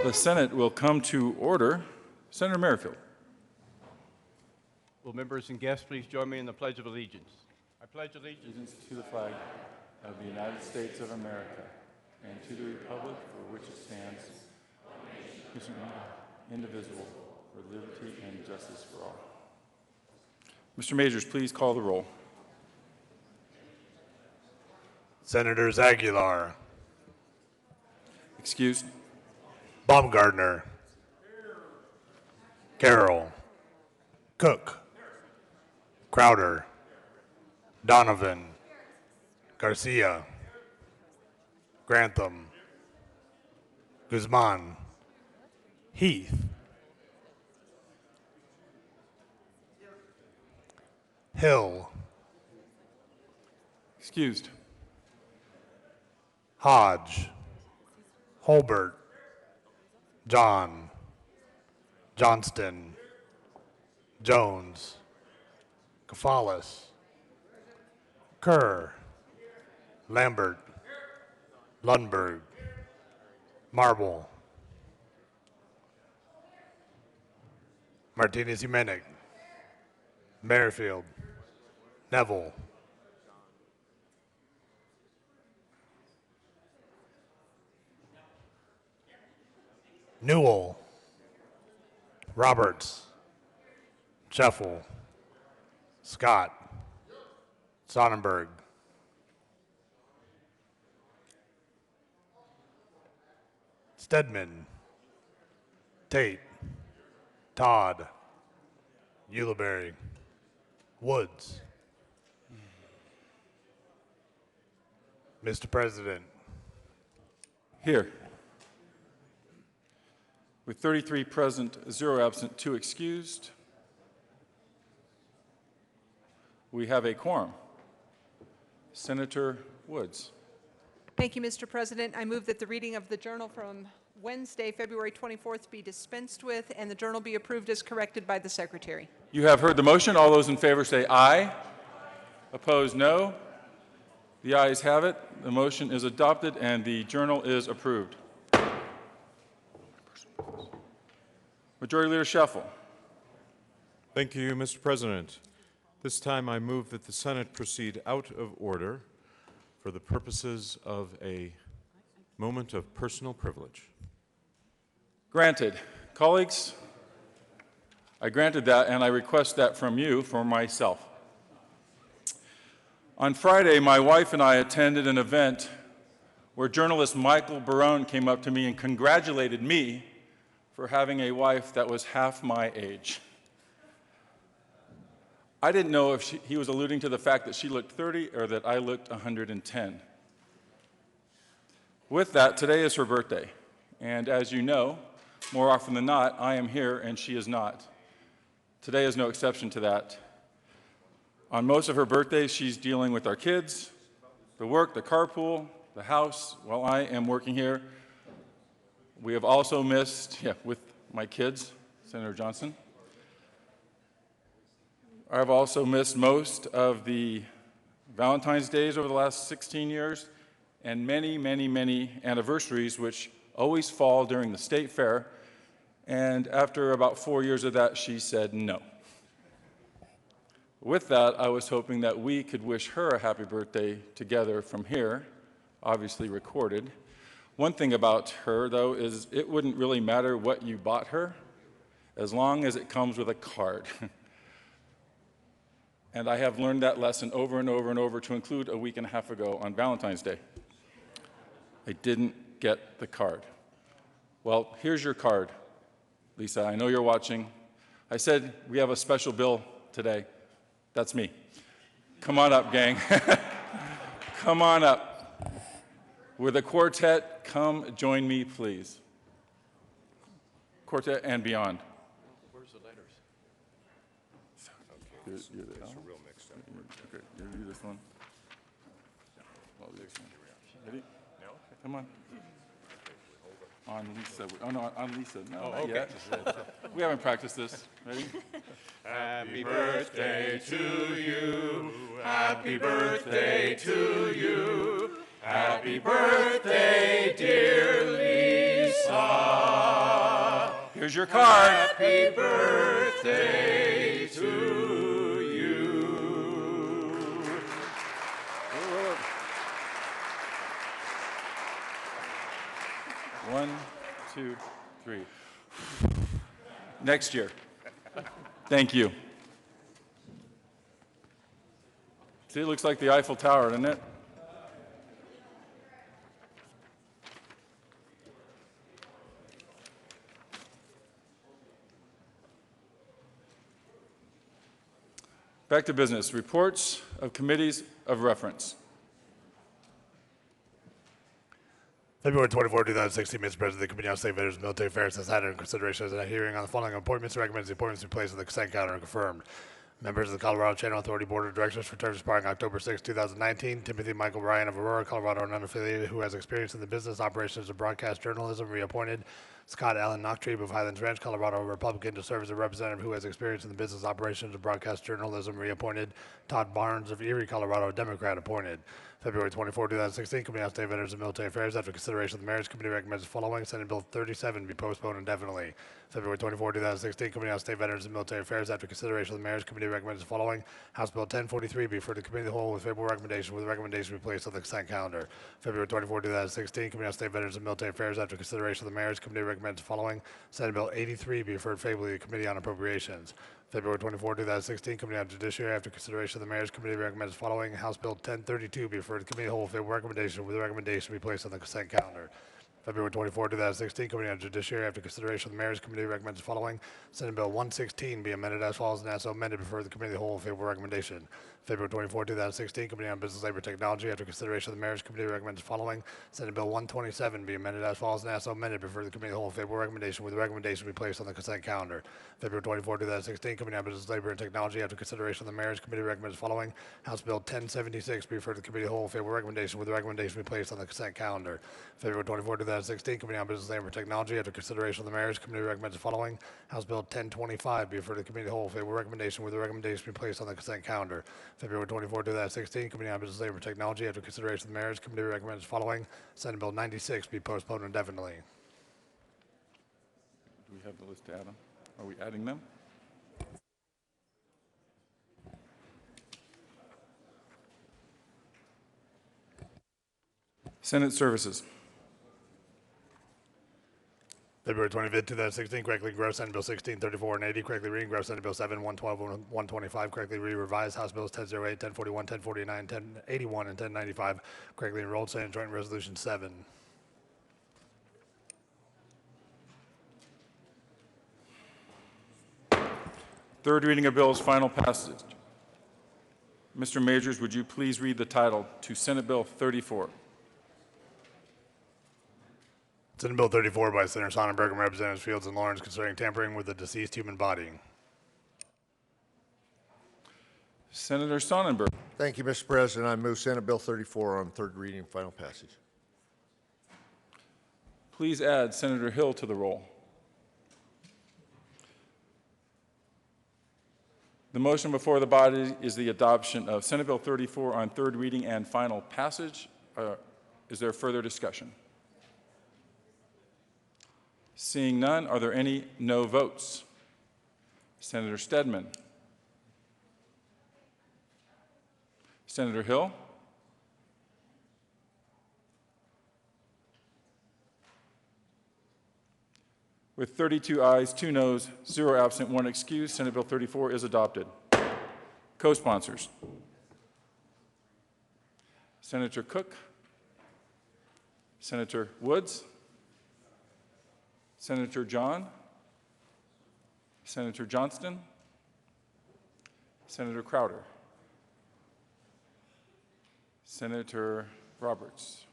The Senate will come to order. Senator Merrifield. Will members and guests please join me in the Pledge of Allegiance? I pledge Allegiance to the flag of the United States of America and to the republic for which it stands, indivisible, for liberty and justice for all. Mr. Majors, please call the roll. Senators Aguilar, Excused. Baumgartner, Carroll, Cook, Crowder, Donovan, Garcia, Grantham, Guzman, Heath, Hill, Excused. Hodge, Holbert, John, Johnston, Jones, Kafalis, Kerr, Lambert, Lundberg, Marble, Martinez Jimenez, Merrifield, Neville, Newell, Roberts, Scheffel, Scott, Sonnenberg, Stedman, Tate, Todd, Ulibarri, Woods. Mr. President. Here. With 33 present, 0 absent, 2 excused, we have a quorum. Senator Woods. Thank you, Mr. President. I move that the reading of the journal from Wednesday, February 24th be dispensed with and the journal be approved as corrected by the Secretary. You have heard the motion. All those in favor say aye. Opposed, no. The ayes have it. The motion is adopted and the journal is approved. Majority Leader Scheffel. Thank you, Mr. President. This time I move that the Senate proceed out of order for the purposes of a moment of personal privilege. Granted. Colleagues, I granted that and I request that from you for myself. On Friday, my wife and I attended an event where journalist Michael Barone came up to me and congratulated me for having a wife that was half my age. I didn't know if he was alluding to the fact that she looked 30 or that I looked 110. With that, today is her birthday. And as you know, more often than not, I am here and she is not. Today is no exception to that. On most of her birthdays, she's dealing with our kids, the work, the carpool, the house, while I am working here. We have also missed, with my kids, Senator Johnson. I've also missed most of the Valentine's Days over the last 16 years and many, many, many anniversaries, which always fall during the state fair. And after about 4 years of that, she said no. With that, I was hoping that we could wish her a happy birthday together from here, obviously recorded. One thing about her, though, is it wouldn't really matter what you bought her as long as it comes with a card. And I have learned that lesson over and over and over, to include a week and a half ago on Valentine's Day. I didn't get the card. Well, here's your card, Lisa. I know you're watching. I said we have a special bill today. That's me. Come on up, gang. Come on up. With a quartet, come join me, please. Quartet and beyond. Where's the letters? Okay, you're real mixed up. Okay, you do this one. I'll do this one. Ready? No. Come on. On Lisa. Oh no, on Lisa. No, not yet. We haven't practiced this. Ready? Happy birthday to you. Happy birthday to you. Happy birthday, dear Lisa. Lisa. Here's your card. Happy birthday to you. One, two, three. Next year. Thank you. See, it looks like the Eiffel Tower, doesn't it? Back to business. Reports of committees of reference. February 24, 2016, Mr. President, the Committee on State Veterans and Military Affairs has had in consideration as a hearing on the following appointments and recommends the appointments be placed on the consent calendar and confirmed. Members of the Colorado Channel Authority Board of Directors for terms expiring October 6, 2019, Timothy Michael Ryan of Aurora, Colorado, and unaffiliated, who has experience in the business operations of broadcast journalism, reappointed. Scott Allen Knocktree of Highlands Ranch, Colorado, Republican, to serve as a representative who has experience in the business operations of broadcast journalism, reappointed. Todd Barnes of Erie, Colorado, Democrat, appointed. February 24, 2016, Committee on State Veterans and Military Affairs, after consideration of the Marriage Committee, recommends the following: Senate Bill 37 be postponed indefinitely. February 24, 2016, Committee on State Veterans and Military Affairs, after consideration of the Marriage Committee, recommends the following: House Bill 1043 be referred to Committee of the Whole with favorable recommendation, with the recommendation be placed on the consent calendar. February 24, 2016, Committee on State Veterans and Military Affairs, after consideration of the Marriage Committee, recommends the following: Senate Bill 83 be referred favorably to the Committee on Appropriations. February 24, 2016, Committee on Judiciary, after consideration of the Marriage Committee, recommends the following: House Bill 1032 be referred to Committee of the Whole with favorable recommendation, with the recommendation be placed on the consent calendar. February 24, 2016, Committee on Judiciary, after consideration of the Marriage Committee, recommends the following: Senate Bill 116 be amended as follows and as so amended, before the Committee of the Whole with favorable recommendation. February 24, 2016, Committee on Business, Labor, Technology, after consideration of the Marriage Committee, recommends the following: Senate Bill 127 be amended as follows and as so amended, before the Committee of the Whole with favorable recommendation, with the recommendation be placed on the consent calendar. February 24, 2016, Committee on Business, Labor, and Technology, after consideration of the Marriage Committee, recommends the following: House Bill 1076 be referred to the Committee of the Whole with favorable recommendation, with the recommendation be placed on the consent calendar. February 24, 2016, Committee on Business, Labor, and Technology, after consideration of the Marriage Committee, recommends the following: House Bill 1025 be referred to the Committee of the Whole with favorable recommendation, with the recommendation be placed on the consent calendar. February 24, 2016, Committee on Business, Labor, and Technology, after consideration of the Marriage Committee, recommends the following: Senate Bill 96 be postponed indefinitely. Do we have the list to add them? Are we adding them? Senate Services. February 25, 2016, correctly gross Senate Bill 16, 34, and 80, correctly reading gross Senate Bill 7, 112, 125, correctly revised House Bills 1008, 1041, 1049, 1081, and 1095, correctly enrolled Senate Joint Resolution 7. Third reading of bills, final passage. Mr. Majors, would you please read the title to Senate Bill 34? Senate Bill 34 by Senator Sonnenberg and Representatives Fields and Lawrence, concerning tampering with a deceased human body. Senator Sonnenberg. Thank you, Mr. President. I move Senate Bill 34 on third reading and final passage. Please add Senator Hill to the roll. The motion before the body is the adoption of Senate Bill 34 on third reading and final passage. Is there further discussion? Seeing none, are there any no votes? Senator Stedman. Senator Hill. With 32 ayes, 2 noes, 0 absent, 1 excused, Senate Bill 34 is adopted. Co-sponsors: Senator Cook, Senator Woods, Senator John, Senator Johnston, Senator Crowder, Senator Roberts,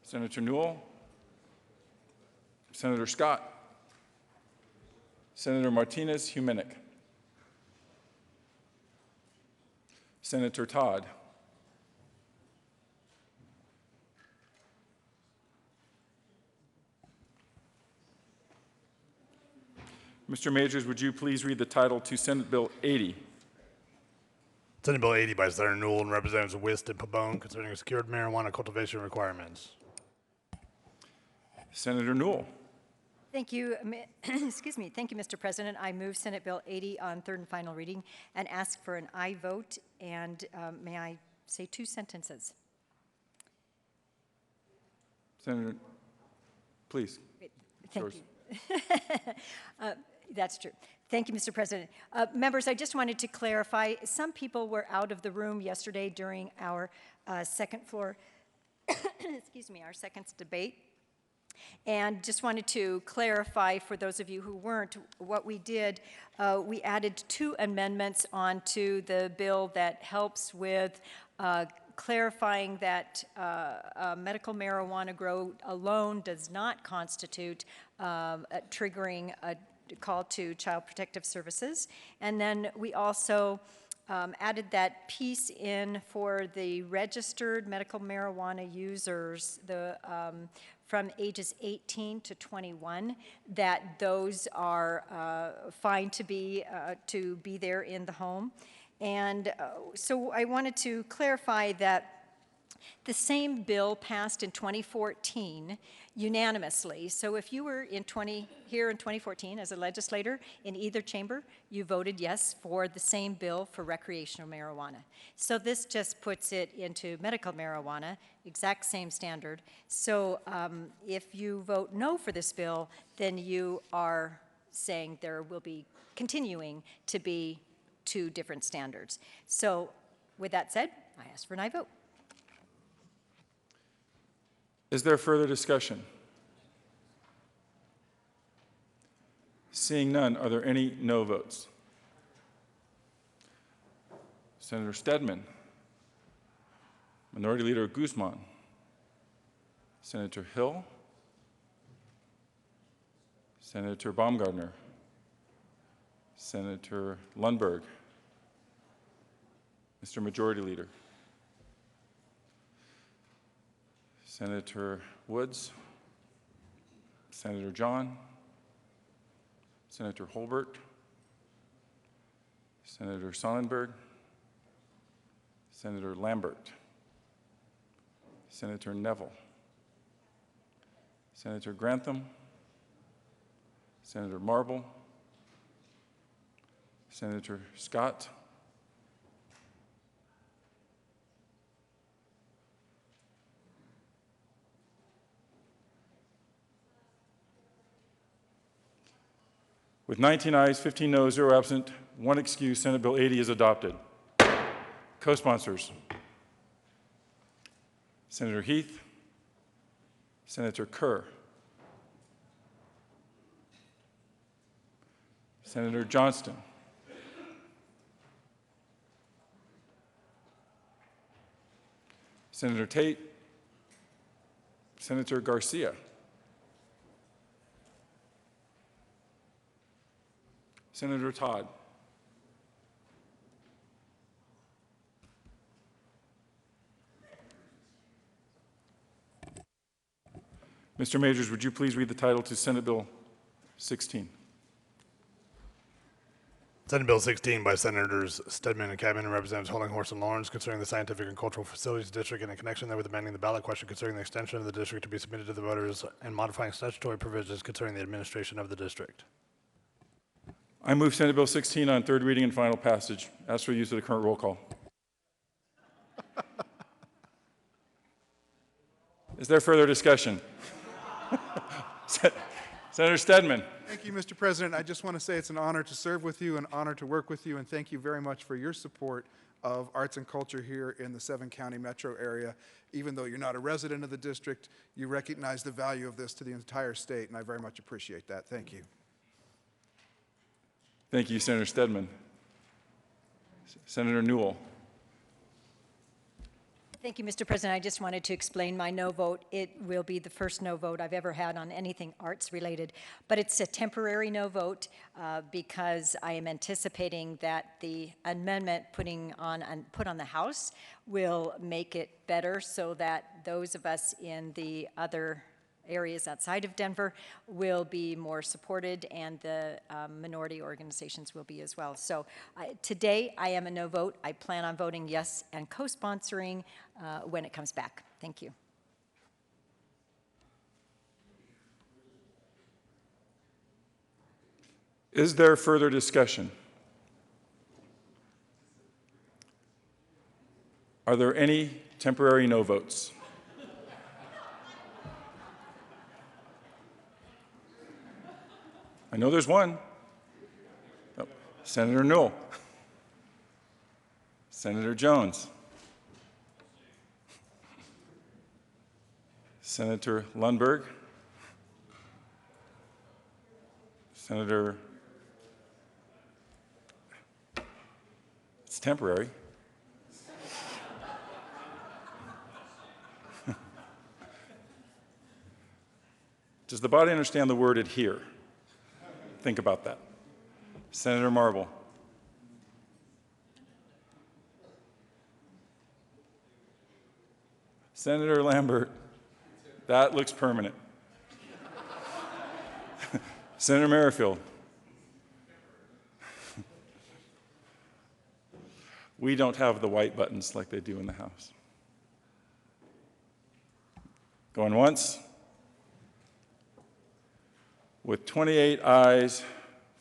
Senator Newell, Senator Scott, Senator Martinez-Humenick, Senator Todd, Mr. Majors, would you please read the title to Senate Bill 80? Senate Bill 80 by Senator Newell and Representatives Wist and Pabon, concerning secured marijuana cultivation requirements. Senator Newell. Thank you, excuse me. Thank you, Mr. President. I move Senate Bill 80 on third and final reading and ask for an aye vote. And may I say 2 sentences? Senator, please. Thank Yours. you. That's true. Thank you, Mr. President. Members, I just wanted to clarify, some people were out of the room yesterday during our second floor, excuse me, our second debate. And just wanted to clarify for those of you who weren't, what we did, we added 2 amendments onto the bill that helps with clarifying that medical marijuana grow alone does not constitute triggering a call to Child Protective Services. And then we also added that piece in for the registered medical marijuana users, from ages 18 to 21, that those are fine to be there in the home. And so I wanted to clarify that the same bill passed in 2014 unanimously. So if you were here in 2014 as a legislator in either chamber, you voted yes for the same bill for recreational marijuana. So this just puts it into medical marijuana, exact same standard. So if you vote no for this bill, then you are saying there will be continuing to be 2 different standards. So with that said, I ask for an aye vote. Is there further discussion? Seeing none, are there any no votes? Senator Stedman, Minority Leader Guzman, Senator Hill, Senator Baumgardner, Senator Lundberg, Mr. Majority Leader, Senator Woods, Senator John, Senator Holbert, Senator Sonnenberg, Senator Lambert, Senator Neville, Senator Grantham, Senator Marble, Senator Scott, with 19 ayes, 15 noes, 0 absent, 1 excused, Senate Bill 80 is adopted. Co-sponsors: Senator Heath, Senator Kerr, Senator Johnston, Senator Tate, Senator Garcia, Senator Todd, Mr. Majors, would you please read the title to Senate Bill 16? Senate Bill 16 by Senators Stedman and Cadman and Representatives Hollinghorst and Lawrence concerning the Scientific and Cultural Facilities District and in connection therewith amending the ballot question concerning the extension of the district to be submitted to the voters and modifying statutory provisions concerning the administration of the district. I move Senate Bill 16 on third reading and final passage. Ask for use of the current roll call. Is there further discussion? Senator Stedman. Thank you, Mr. President. I just want to say it's an honor to serve with you, an honor to work with you, and thank you very much for your support of arts and culture here in the 7-county metro area. Even though you're not a resident of the district, you recognize the value of this to the entire state, and I very much appreciate that. Thank you. Thank you, Senator Stedman. Senator Newell. Thank you, Mr. President. I just wanted to explain my no vote. It will be the first no vote I've ever had on anything arts related, but it's a temporary no vote because I am anticipating that the amendment put on the House will make it better so that those of us in the other areas outside of Denver will be more supported, and the minority organizations will be as well. So today I am a no vote. I plan on voting yes and co-sponsoring when it comes back. Thank you. Is there further discussion? Are there any temporary no votes? I know there's one. Oh, Senator Newell. Senator Jones. Senator Lundberg. Senator, it's temporary. Does the body understand the word adhere? Think about that. Senator Marble. Senator Lambert. That looks permanent. Senator Merrifield. We don't have the white buttons like they do in the House. Going once. With 28 ayes,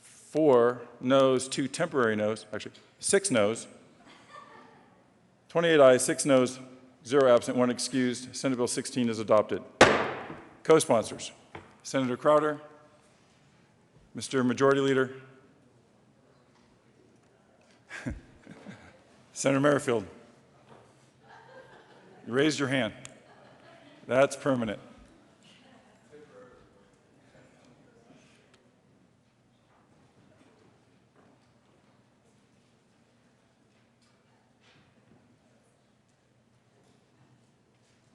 4 noes, 2 temporary noes, actually 6 noes. 28 ayes, 6 noes, 0 absent, 1 excused. Senate Bill 16 is adopted. Co-sponsors, Senator Crowder, Mr. Majority Leader, Senator Merrifield. You raised your hand. That's permanent.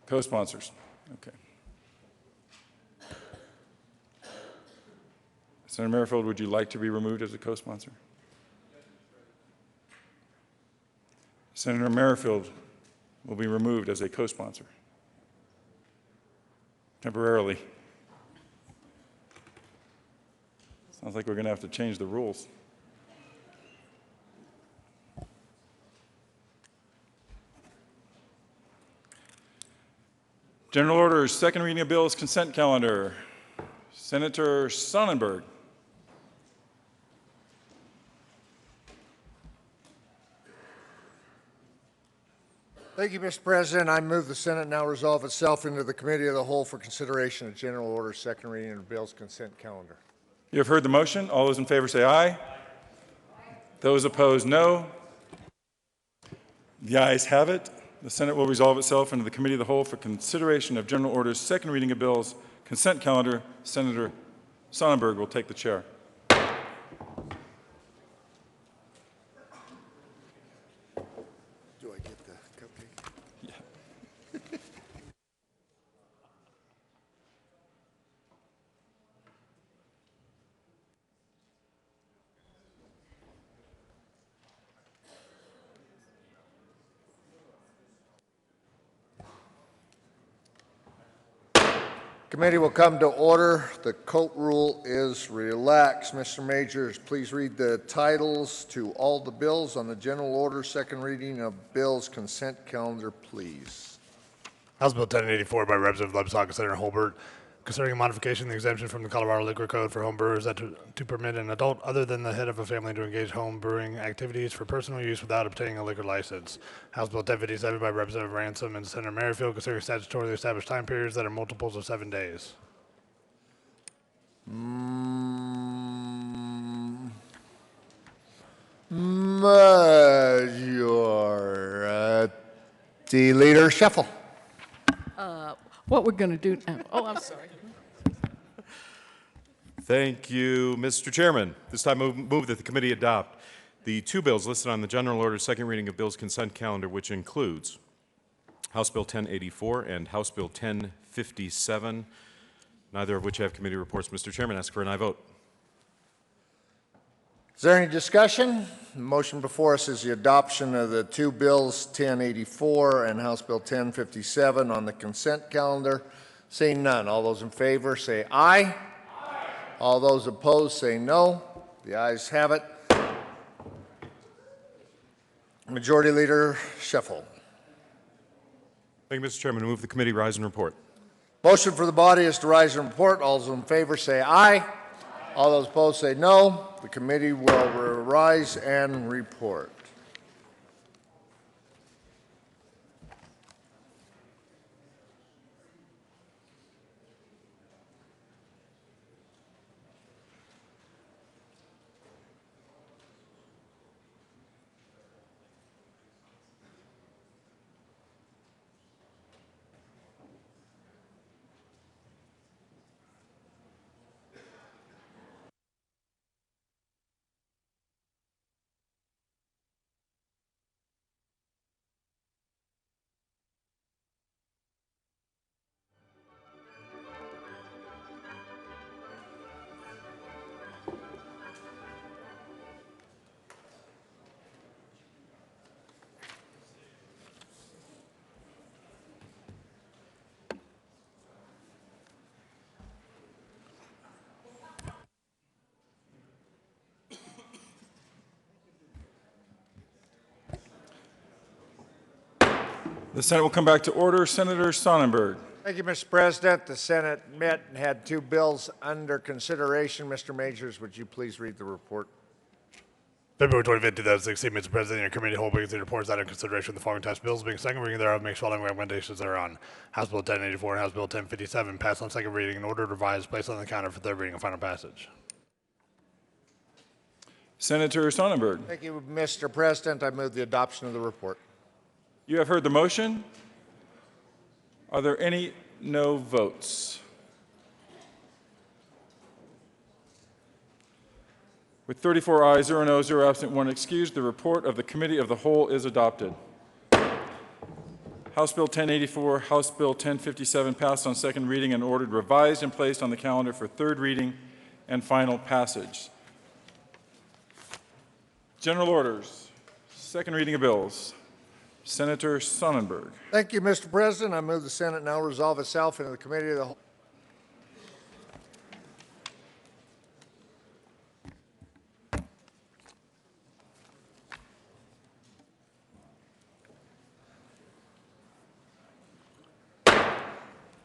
Co-sponsors. Okay. Senator Merrifield, would you like to be removed as a co-sponsor? Senator Merrifield will be removed as a co-sponsor. Temporarily. Sounds like we're going to have to change the rules. General orders, second reading of bills, consent calendar. Senator Sonnenberg. Thank you, Mr. President. I move the Senate now resolve itself into the Committee of the Whole for consideration of general orders, second reading of bills, consent calendar. You have heard the motion. All those in favor say aye. Those opposed, no. The ayes have it. The Senate will resolve itself into the Committee of the Whole for consideration of general orders, second reading of bills, consent calendar. Senator Sonnenberg will take the chair. Do I get the cupcake? Yeah. Committee will come to order. The coat rule is relaxed. Mr. Majors, please read the titles to all the bills on the general order, second reading of bills, consent calendar, please. House Bill 1084 by Representative Lebsaw and Senator Holbert, concerning a modification of the exemption from the Colorado Liquor Code for home brewers that to permit an adult other than the head of a family to engage home brewing activities for personal use without obtaining a liquor license. House Bill 1057 by Representative Ransom and Senator Merrifield, concerning statutorily established time periods that are multiples of 7 days. Majority Leader Shuffle. What we're going to do now. Oh, I'm sorry. Thank you, Mr. Chairman. This time move that the committee adopt the 2 bills listed on the general order second reading of bills consent calendar, which includes House Bill 1084 and House Bill 1057, neither of which have committee reports. Mr. Chairman, ask for an aye vote. Is there any discussion? The motion before us is the adoption of the 2 bills, 1084 and House Bill 1057, on the consent calendar. Seeing none, all those in favor say aye. Aye. All those opposed say no. The ayes have it. Majority Leader Shuffle. Thank you, Mr. Chairman. I move the committee rise and report. Motion for the body is to rise and report. All those in favor say aye. Aye. All those opposed say no. The committee will rise and report. The Senate will come back to order. Senator Sonnenberg. Thank you, Mr. President. The Senate met and had two bills under consideration. Mr. Majors, would you please read the report? February 25, 2016, Mr. President, your committee whole brings the reports out of consideration of the following tax bills, being second reading thereof, makes following recommendations thereon. House Bill 1084 and House Bill 1057 passed on second reading in order to revise, placed on the counter for third reading and final passage. Senator Sonnenberg. Thank you, Mr. President. I move the adoption of the report. You have heard the motion. Are there any no votes? With 34 ayes, 0 noes, 0 absent, 1 excused, the report of the Committee of the Whole is adopted. House Bill 1084, House Bill 1057 passed on second reading and ordered revised and placed on the calendar for third reading and final passage. General orders, second reading of bills. Senator Sonnenberg. Thank you, Mr. President. I move the Senate now resolve itself into the Committee of the Whole.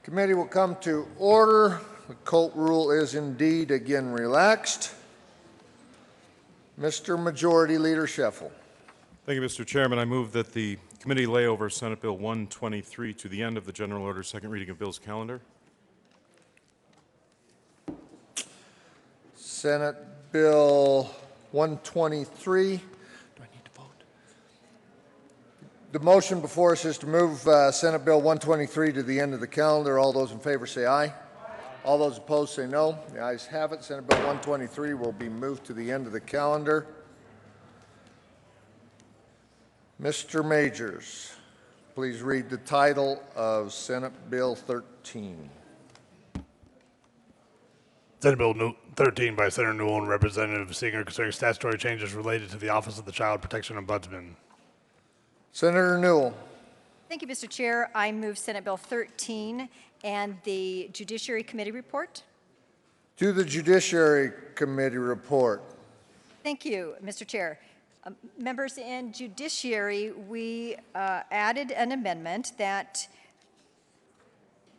Committee will come to order. The Colt rule is indeed again relaxed. Mr. Majority Leader Scheffel. Thank you, Mr. Chairman. I move that the committee lay over Senate Bill 123 to the end of the general order second reading of bills calendar. Senate Bill 123. Do I need to vote? The motion before us is to move Senate Bill 123 to the end of the calendar. All those in favor say aye. All those opposed say no. The ayes have it. Senate Bill 123 will be moved to the end of the calendar. Mr. Majors, please read the title of Senate Bill 13. Senate Bill 13 by Senator Newell and Representative Singer concerning statutory changes related to the Office of the Child Protection Ombudsman. Senator Newell. Thank you, Mr. Chair. I move Senate Bill 13 and the Judiciary Committee report. To the Judiciary Committee report. Thank you, Mr. Chair. Members, in Judiciary, we added an amendment that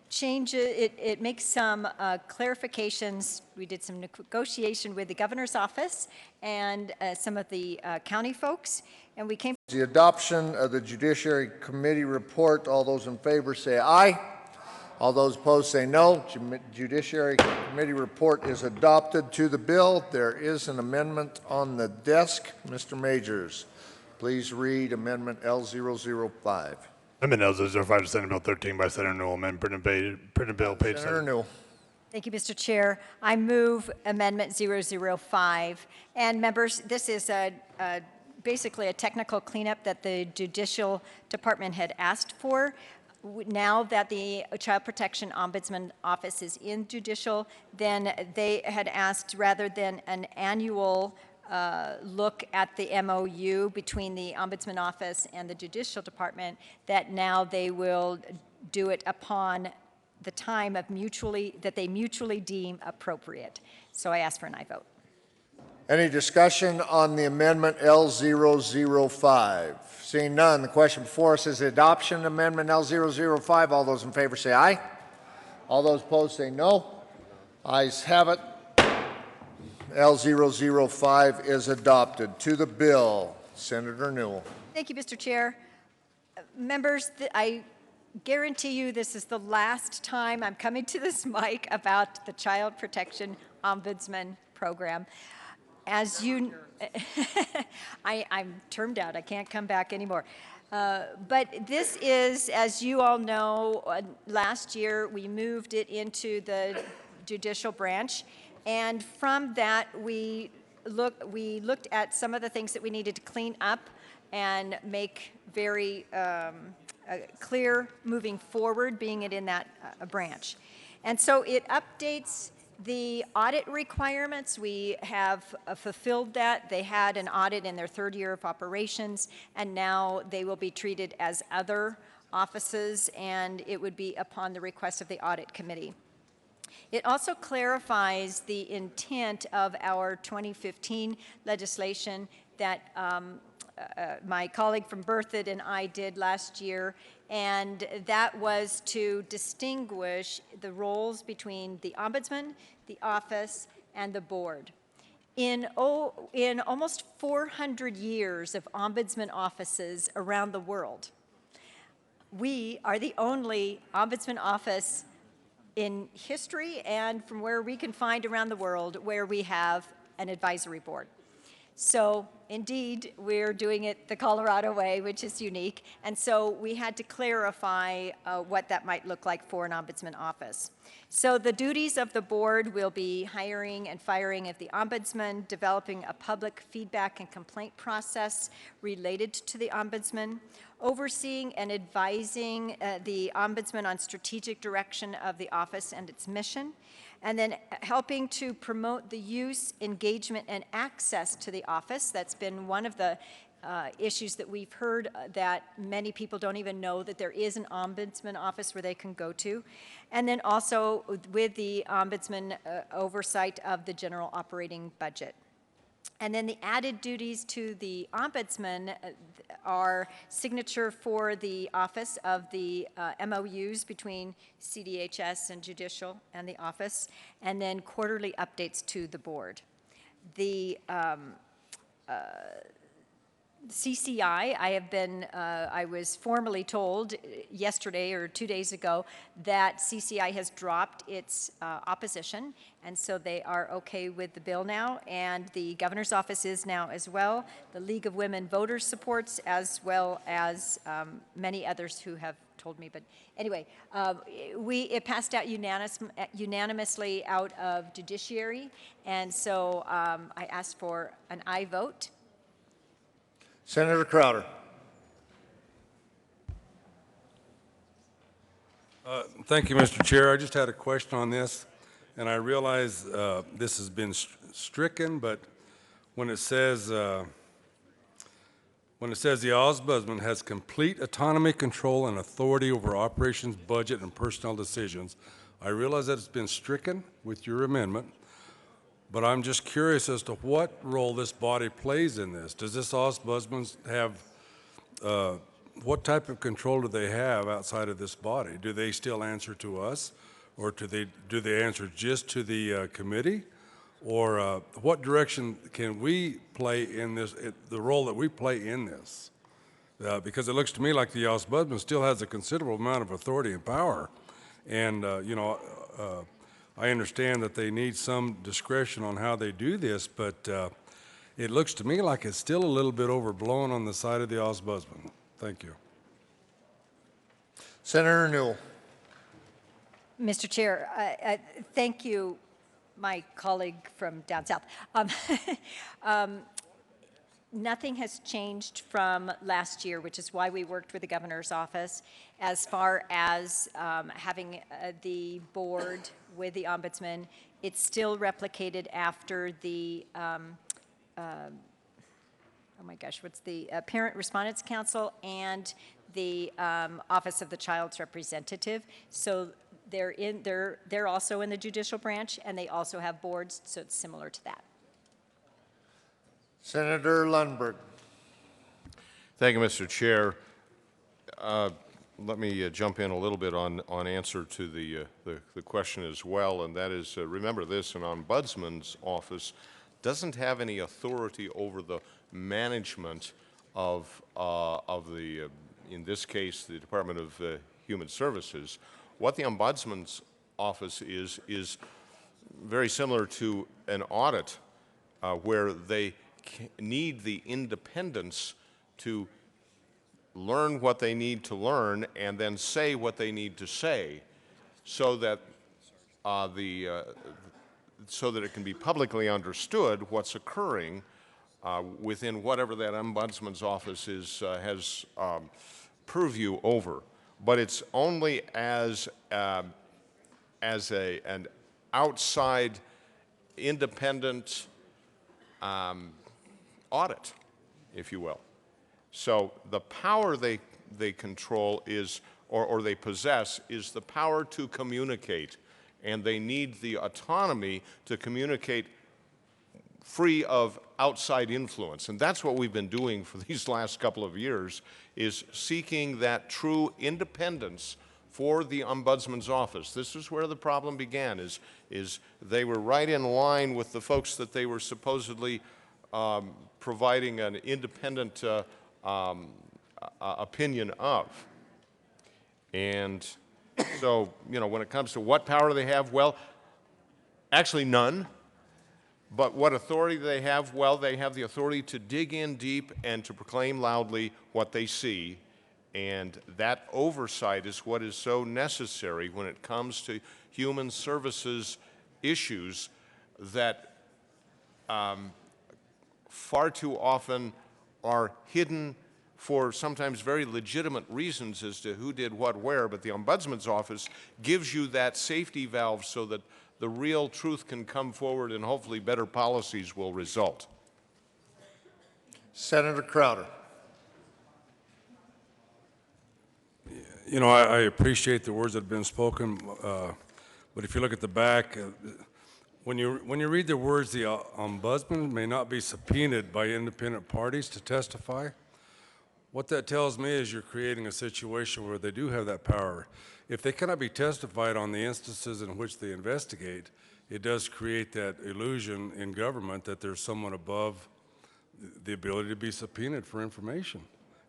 changes, it makes some clarifications. We did some negotiation with the governor's office and some of the county folks, and we came. The adoption of the Judiciary Committee report. All those in favor say aye. All those opposed say no. Judiciary Committee report is adopted. To the bill, there is an amendment on the desk. Mr. Majors, please read Amendment L005. Amendment L005 to Senate Bill 13 by Senator Newell, amend printed bill page Senator Newell. Thank you, Mr. Chair. I move Amendment 005. And members, this is basically a technical cleanup that the Judicial Department had asked for. Now that the Child Protection Ombudsman Office is in judicial, then they had asked, rather than an annual look at the MOU between the Ombudsman Office and the Judicial Department, that now they will do it upon the time of that they mutually deem appropriate. So I ask for an aye vote. Any discussion on the amendment L005? Seeing none, the question before us is the adoption of amendment L005. All those in favor say aye. All those opposed say no. Ayes have it. L005 is adopted. To the bill, Senator Newell. Thank you, Mr. Chair. Members, I guarantee you this is the last time I'm coming to this mic about the Child Protection Ombudsman Program. As you, I'm termed out. I can't come back anymore. But this is, as you all know, last year we moved it into the judicial branch, and from that we looked at some of the things that we needed to clean up and make very clear moving forward, being it in that branch. And so it updates the audit requirements. We have fulfilled that. They had an audit in their third year of operations, and now they will be treated as other offices, and it would be upon the request of the audit committee. It also clarifies the intent of our 2015 legislation that my colleague from Berthoud and I did last year, and that was to distinguish the roles between the ombudsman, the office, and the board. In almost 400 years of ombudsman offices around the world, we are the only ombudsman office in history and from where we can find around the world where we have an advisory board. So indeed, we're doing it the Colorado way, which is unique, and so we had to clarify what that might look like for an ombudsman office. So the duties of the board will be hiring and firing of the ombudsman, developing a public feedback and complaint process related to the ombudsman, overseeing and advising the ombudsman on strategic direction of the office and its mission, and then helping to promote the use, engagement, and access to the office. That's been one of the issues that we've heard, that many people don't even know that there is an ombudsman office where they can go to. And then also with the ombudsman oversight of the general operating budget. And then the added duties to the ombudsman are signature for the office of the MOUs between CDHS and judicial and the office, and then quarterly updates to the board. The CCI, I was formally told yesterday or 2 days ago that CCI has dropped its opposition, and so they are okay with the bill now, and the governor's office is now as well. The League of Women Voters supports, as well as many others who have told me. But anyway, it passed out unanimously out of judiciary, and so I asked for an aye vote. Senator Crowder. Thank you, Mr. Chair. I just had a question on this, and I realize this has been stricken, but when it says the ombudsman has complete autonomy, control, and authority over operations, budget, and personnel decisions, I realize that it's been stricken with your amendment, but I'm just curious as to what role this body plays in this. Does this ombudsman have, what type of control do they have outside of this body? Do they still answer to us, or do they answer just to the committee? Or what direction can we play in this, the role that we play in this? Because it looks to me like the ombudsman still has a considerable amount of authority and power. And, you know, I understand that they need some discretion on how they do this, but it looks to me like it's still a little bit overblown on the side of the ombudsman. Thank you. Senator Newell. Mr. Chair, thank you, my colleague from down south. Nothing has changed from last year, which is why we worked with the governor's office as far as having the board with the ombudsman. It's still replicated after the, oh my gosh, what's the Parent Respondents Council and the Office of the Child's Representative. So they're also in the judicial branch, and they also have boards, so it's similar to that. Senator Lundberg. Thank you, Mr. Chair. Let me jump in a little bit on answer to the question as well, and that is, remember this, an ombudsman's office doesn't have any authority over the management of the, in this case, the Department of Human Services. What the Ombudsman's office is very similar to an audit where they need the independence to learn what they need to learn and then say what they need to say so that so that it can be publicly understood what's occurring within whatever that ombudsman's office has purview over. But it's only as an outside independent audit, if you will. So the power they control is, or they possess, is the power to communicate. And they need the autonomy to communicate free of outside influence. And that's what we've been doing for these last couple of years, is seeking that true independence for the Ombudsman's office. This is where the problem began, is they were right in line with the folks that they were supposedly providing an independent opinion of. And so, you know, when it comes to what power they have, well, actually none. But what authority do they have? Well, they have the authority to dig in deep and to proclaim loudly what they see. And that oversight is what is so necessary when it comes to human services issues that far too often are hidden for sometimes very legitimate reasons as to who did what where, but the Ombudsman's office gives you that safety valve so that the real truth can come forward and hopefully better policies will result. Senator Crowder. You know, I appreciate the words that have been spoken, but if you look at the back, when you read the words, the ombudsman may not be subpoenaed by independent parties to testify. What that tells me is you're creating a situation where they do have that power. If they cannot be testified on the instances in which they investigate, it does create that illusion in government that there's someone above the ability to be subpoenaed for information.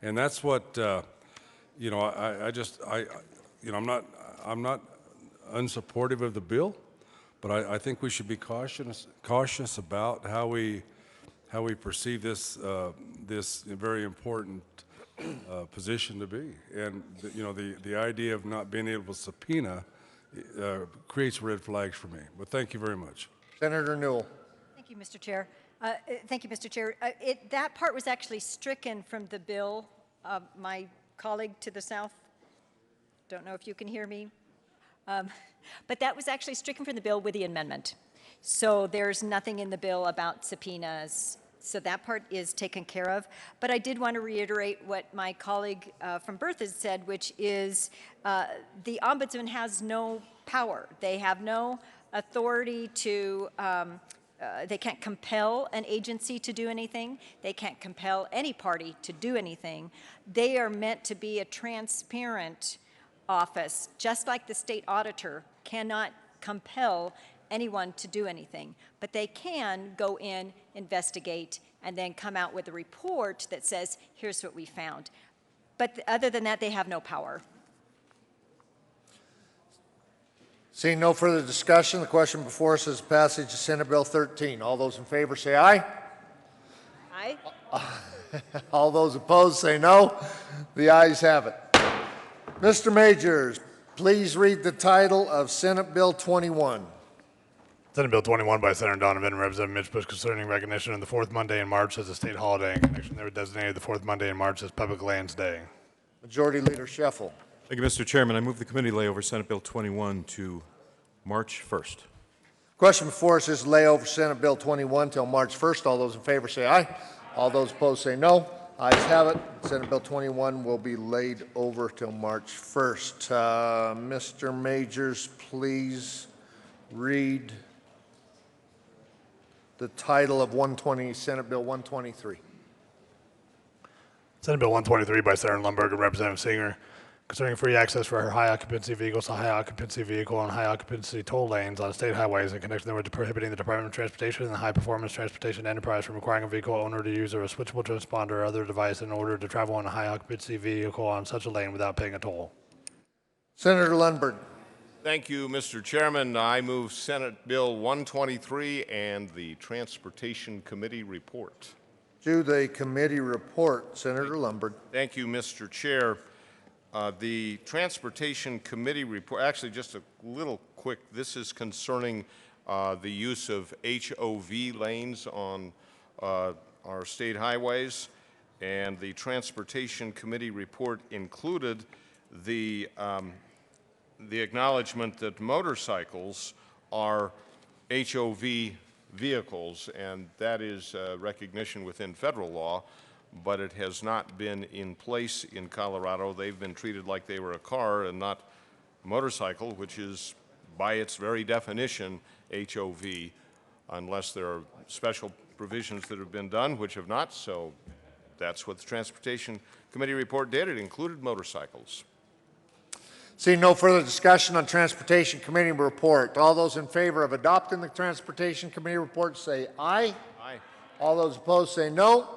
And that's what, you know, you know, I'm not unsupportive of the bill, but I think we should be cautious about how we perceive this this very important position to be. And you know, the idea of not being able to subpoena creates red flags for me. But thank you very much. Senator Newell. Thank you, Mr. Chair. Thank you, Mr. Chair. That part was actually stricken from the bill. My colleague to the south, don't know if you can hear me, but that was actually stricken from the bill with the amendment. So there's nothing in the bill about subpoenas. So that part is taken care of. But I did want to reiterate what my colleague from Bertha said, which is the ombudsman has no power. They have no authority to, they can't compel an agency to do anything. They can't compel any party to do anything. They are meant to be a transparent office, just like the state auditor cannot compel anyone to do anything, but they can go in, investigate, and then come out with a report that says, here's what we found. But other than that, they have no power. Seeing no further discussion, the question before us is passage of Senate Bill 13. All those in favor say aye. Aye. All those opposed say no. The ayes have it. Mr. Majors, please read the title of Senate Bill 21. Senate Bill 21 by Senator Donovan and Representative Mitch Bush concerning recognition of the fourth Monday in March as a state holiday in connection there designated the fourth Monday in March as Public Lands Day. Majority Leader Scheffel. Thank you, Mr. Chairman. I move the committee lay over Senate Bill 21 to March 1st. Question before us is lay over Senate Bill 21 till March 1st. All those in favor say aye. All those opposed say no. Ayes have it. Senate Bill 21 will be laid over till March 1st. Mr. Majors, please read the title of Senate Bill 123. Senate Bill 123 by Senator Lundberg and Representative Singer concerning free access for high occupancy vehicles to high occupancy vehicle and high occupancy toll lanes on state highways in connection with prohibiting the Department of Transportation and the High Performance Transportation Enterprise from requiring a vehicle owner to use a switchable transponder or other device in order to travel in a high occupancy vehicle on such a lane without paying a toll. Senator Lundberg. Thank you, Mr. Chairman. I move Senate Bill 123 and the Transportation Committee report. To the committee report, Senator Lundberg. Thank you, Mr. Chair. The Transportation Committee report, actually just a little quick, this is concerning the use of HOV lanes on our state highways, and the Transportation Committee report included the acknowledgement that motorcycles are HOV vehicles, and that is recognition within federal law, but it has not been in place in Colorado. They've been treated like they were a car and not a motorcycle, which is by its very definition HOV, unless there are special provisions that have been done, which have not. So that's what the Transportation Committee report did. It included motorcycles. Seeing no further discussion on Transportation Committee report, all those in favor of adopting the Transportation Committee report say aye. Aye. All those opposed say no.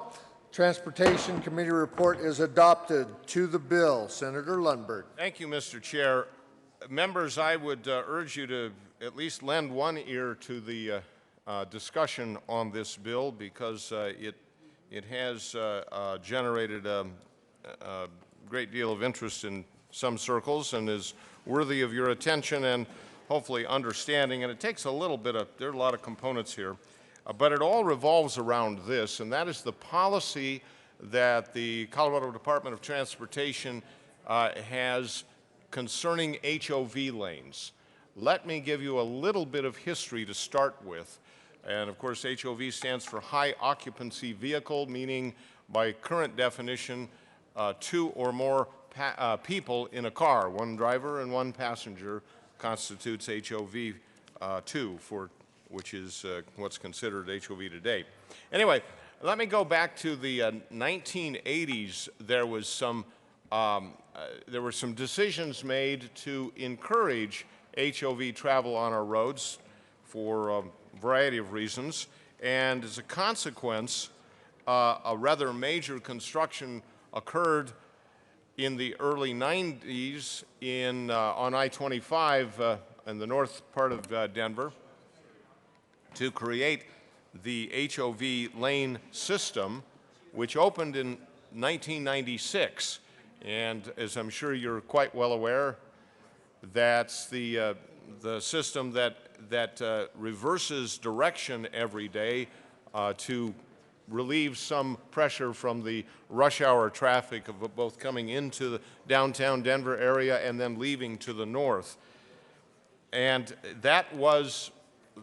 Transportation Committee report is adopted. To the bill, Senator Lundberg. Thank you, Mr. Chair. Members, I would urge you to at least lend one ear to the discussion on this bill, because it has generated a great deal of interest in some circles and is worthy of your attention and hopefully understanding. And it takes a little bit of, there are a lot of components here, but it all revolves around this, and that is the policy that the Colorado Department of Transportation has concerning HOV lanes. Let me give you a little bit of history to start with. And of course, HOV stands for high occupancy vehicle, meaning by current definition, 2 or more people in a car, one driver and one passenger, constitutes HOV 2, which is what's considered HOV today. Anyway, let me go back to the 1980s. There were some decisions made to encourage HOV travel on our roads for a variety of reasons, and as a consequence, a rather major construction occurred in the early 90s on I-25 in the north part of Denver to create the HOV lane system, which opened in 1996. And as I'm sure you're quite well aware, that's the system that reverses direction every day to relieve some pressure from the rush hour traffic of both coming into the downtown Denver area and then leaving to the north. And that was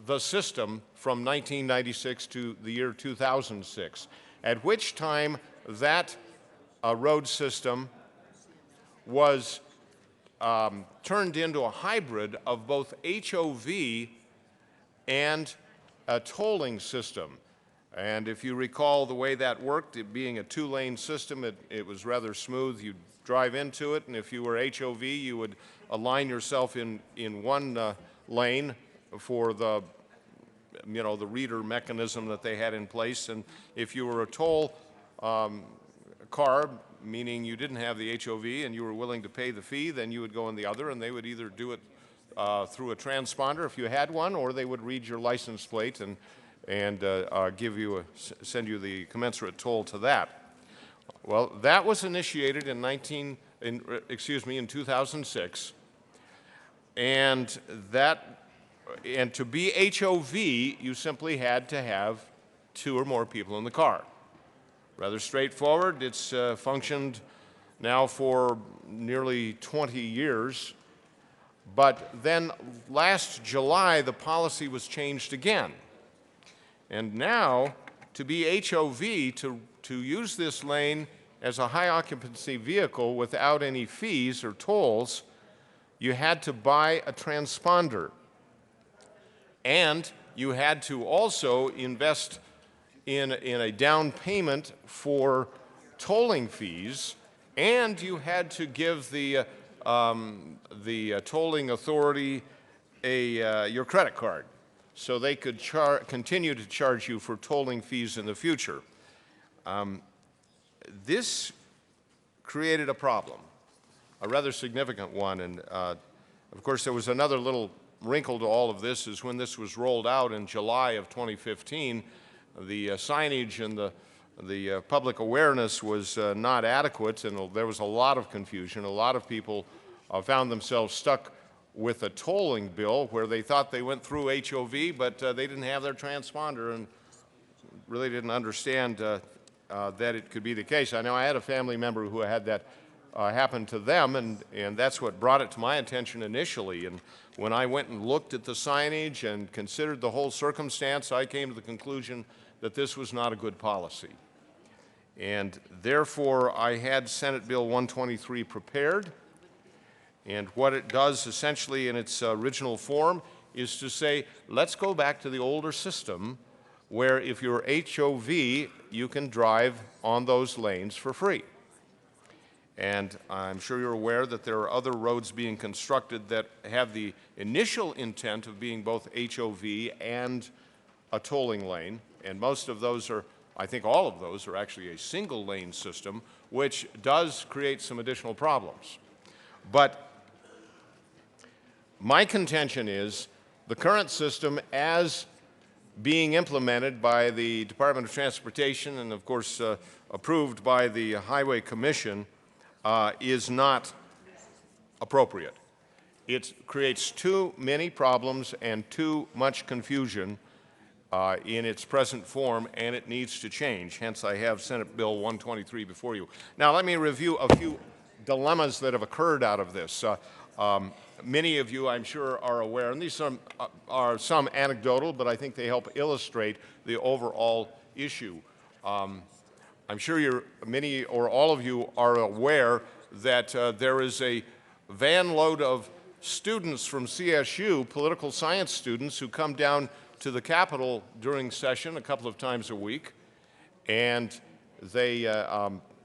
the system from 1996 to the year 2006, at which time that road system was turned into a hybrid of both HOV and a tolling system. And if you recall the way that worked, it being a 2-lane system, it was rather smooth. You'd drive into it, and if you were HOV, you would align yourself in one lane for the reader mechanism that they had in place. And if you were a toll car, meaning you didn't have the HOV and you were willing to pay the fee, then you would go in the other, and they would either do it through a transponder if you had one, or they would read your license plate and send you the commensurate toll to that. Well, that was initiated in 2006, and to be HOV, you simply had to have 2 or more people in the car. Rather straightforward. It's functioned now for nearly 20 years. But then last July, the policy was changed again. And now, to be HOV, to use this lane as a high occupancy vehicle without any fees or tolls, you had to buy a transponder. And you had to also invest in a down payment for tolling fees, and you had to give the the tolling authority your credit card so they could continue to charge you for tolling fees in the future. This created a problem, a rather significant one, and of course there was another little wrinkle to all of this is when this was rolled out in July of 2015, the signage and the public awareness was not adequate, and there was a lot of confusion. A lot of people found themselves stuck with a tolling bill where they thought they went through HOV, but they didn't have their transponder and really didn't understand that it could be the case. I know I had a family member who had that happen to them, and that's what brought it to my attention initially. And when I went and looked at the signage and considered the whole circumstance, I came to the conclusion that this was not a good policy. And therefore, I had Senate Bill 123 prepared. And what it does essentially in its original form is to say, let's go back to the older system where if you're HOV, you can drive on those lanes for free. And I'm sure you're aware that there are other roads being constructed that have the initial intent of being both HOV and a tolling lane. And most of those are, I think all of those are actually a single lane system, which does create some additional problems. But my contention is the current system as being implemented by the Department of Transportation and of course approved by the Highway Commission is not appropriate. It creates too many problems and too much confusion in its present form, and it needs to change. Hence, I have Senate Bill 123 before you. Now, let me review a few dilemmas that have occurred out of this. Many of you, I'm sure, are aware, and these are some anecdotal, but I think they help illustrate the overall issue. I'm sure many or all of you are aware that there is a van load of students from CSU, political science students, who come down to the Capitol during session a couple of times a week, and they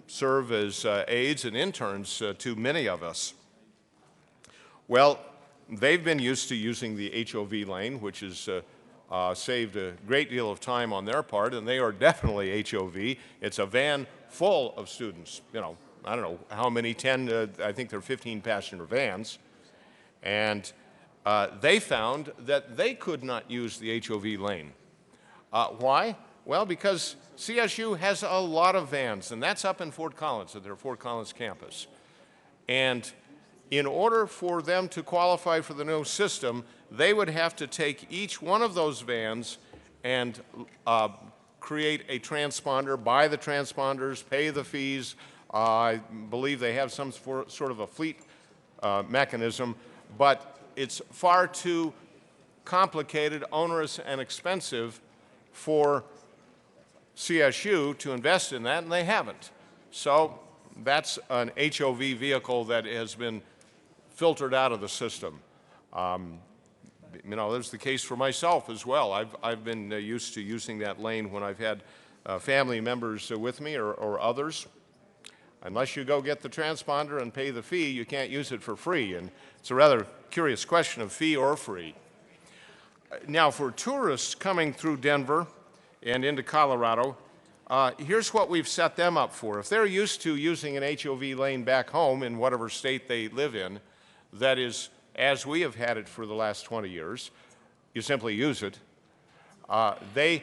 serve as aides and interns to many of us. Well, they've been used to using the HOV lane, which has saved a great deal of time on their part, and they are definitely HOV. It's a van full of students, you know, I don't know how many, 10, I think they're 15-passenger vans. And they found that they could not use the HOV lane. Why? Well, because CSU has a lot of vans, and that's up in Fort Collins, at their Fort Collins campus. And in order for them to qualify for the new system, they would have to take each one of those vans and create a transponder, buy the transponders, pay the fees. I believe they have some sort of a fleet mechanism, but it's far too complicated, onerous, and expensive for CSU to invest in that, and they haven't. So that's an HOV vehicle that has been filtered out of the system. You know, that's the case for myself as well. I've been used to using that lane when I've had family members with me or others. Unless you go get the transponder and pay the fee, you can't use it for free. And it's a rather curious question of fee or free. Now, for tourists coming through Denver and into Colorado, here's what we've set them up for. If they're used to using an HOV lane back home in whatever state they live in, that is, as we have had it for the last 20 years, you simply use it. They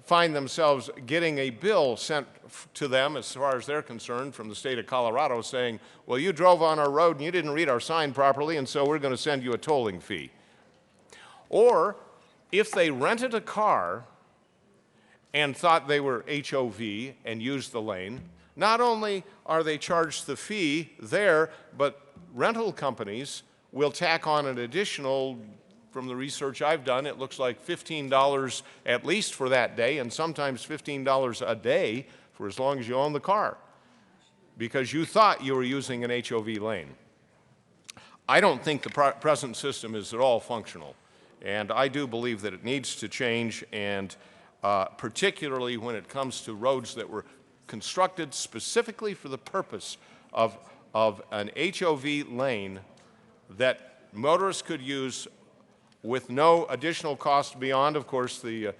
find themselves getting a bill sent to them, as far as they're concerned, from the state of Colorado saying, well, you drove on our road and you didn't read our sign properly, and so we're going to send you a tolling fee. Or if they rented a car and thought they were HOV and used the lane, not only are they charged the fee there, but rental companies will tack on an additional, from the research I've done, it looks like $15 at least for that day, and sometimes $15 a day for as long as you own the car, because you thought you were using an HOV lane. I don't think the present system is at all functional, and I do believe that it needs to change, and particularly when it comes to roads that were constructed specifically for the purpose of of an HOV lane that motorists could use with no additional cost beyond, of course, the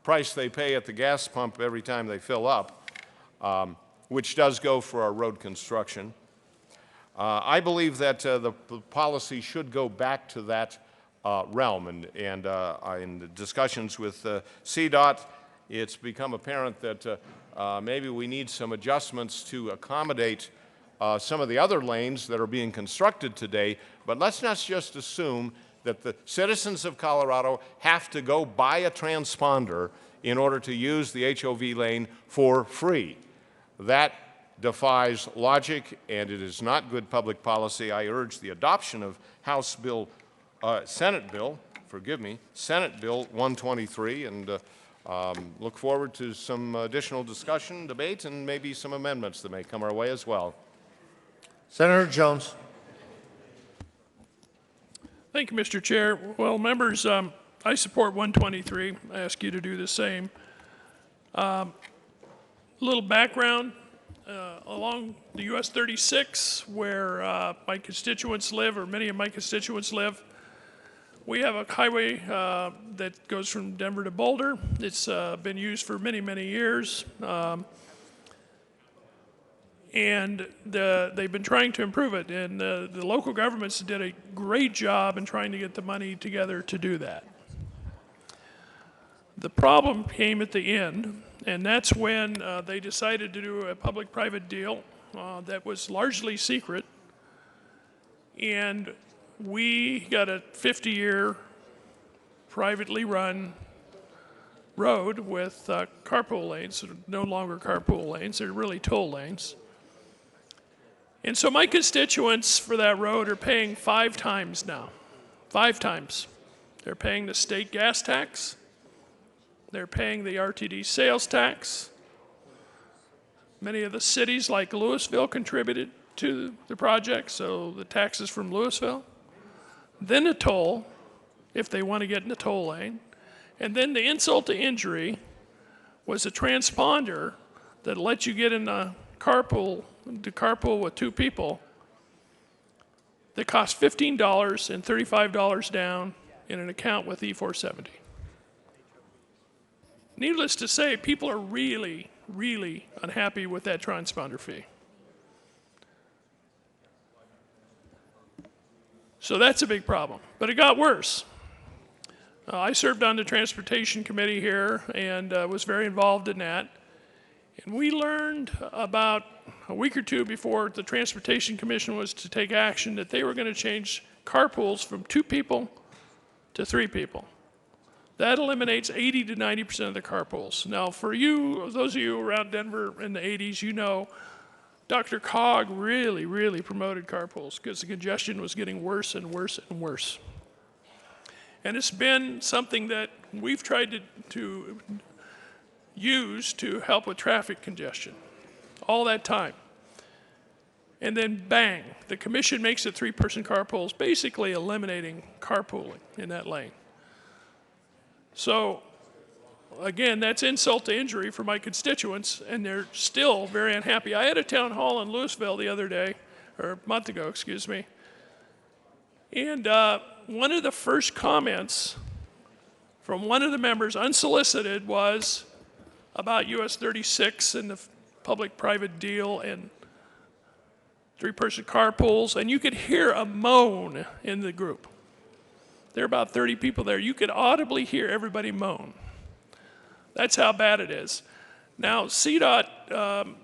price they pay at the gas pump every time they fill up, which does go for our road construction. I believe that the policy should go back to that realm, and in the discussions with CDOT, it's become apparent that maybe we need some adjustments to accommodate some of the other lanes that are being constructed today, but let's not just assume that the citizens of Colorado have to go buy a transponder in order to use the HOV lane for free. That defies logic, and it is not good public policy. I urge the adoption of Senate Bill 123, and look forward to some additional discussion, debate, and maybe some amendments that may come our way as well. Senator Jones. Thank you, Mr. Chair. Well, members, I support 123. I ask you to do the same. A little background. Along the US 36, where my constituents live, or many of my constituents live, we have a highway that goes from Denver to Boulder. It's been used for many, many years. And they've been trying to improve it, and the local governments did a great job in trying to get the money together to do that. The problem came at the end, and that's when they decided to do a public-private deal that was largely secret, and we got a 50-year privately run road with carpool lanes, no longer carpool lanes, they're really toll lanes. And so my constituents for that road are paying 5 times now. 5 times. They're paying the state gas tax. They're paying the RTD sales tax. Many of the cities like Louisville contributed to the project, so the taxes from Louisville. Then a toll, if they want to get in the toll lane. And then the insult to injury was a transponder that let you get in a carpool with 2 people that cost $15 and $35 down in an account with E470. Needless to say, people are really, really unhappy with that transponder fee. So that's a big problem. But it got worse. I served on the Transportation Committee here and was very involved in that. And we learned about a week or 2 before the Transportation Commission was to take action that they were going to change carpools from 2 people to 3 people. That eliminates 80 to 90% of the carpools. Now, for you, those of you around Denver in the 80s, you know Dr. Cog really, really promoted carpools because the congestion was getting worse and worse and worse. And it's been something that we've tried to use to help with traffic congestion all that time. And then bang, the commission makes it 3-person carpools, basically eliminating carpooling in that lane. So again, that's insult to injury for my constituents, and they're still very unhappy. I had a town hall in Louisville the other day, or a month ago, excuse me, and one of the first comments from one of the members, unsolicited, was about US 36 and the public-private deal and 3-person carpools, and you could hear a moan in the group. There are about 30 people there. You could audibly hear everybody moan. That's how bad it is. Now, CDOT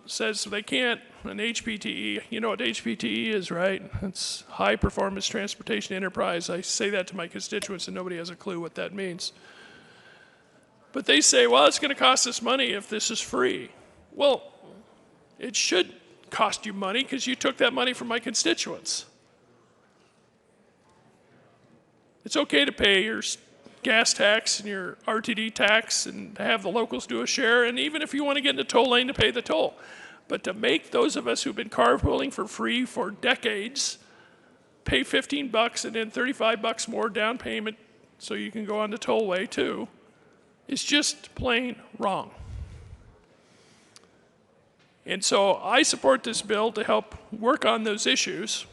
says they can't, an HPTE, you know what HPTE is, right? It's High Performance Transportation Enterprise. I say that to my constituents and nobody has a clue what that means. But they say, well, it's going to cost us money if this is free. Well, it should cost you money because you took that money from my constituents. It's okay to pay your gas tax and your RTD tax and have the locals do a share, and even if you want to get in the toll lane, to pay the toll. But to make those of us who've been carpooling for free for decades pay $15 and then $35 more down payment so you can go on the tollway too, is just plain wrong. And so I support this bill to help work on those issues.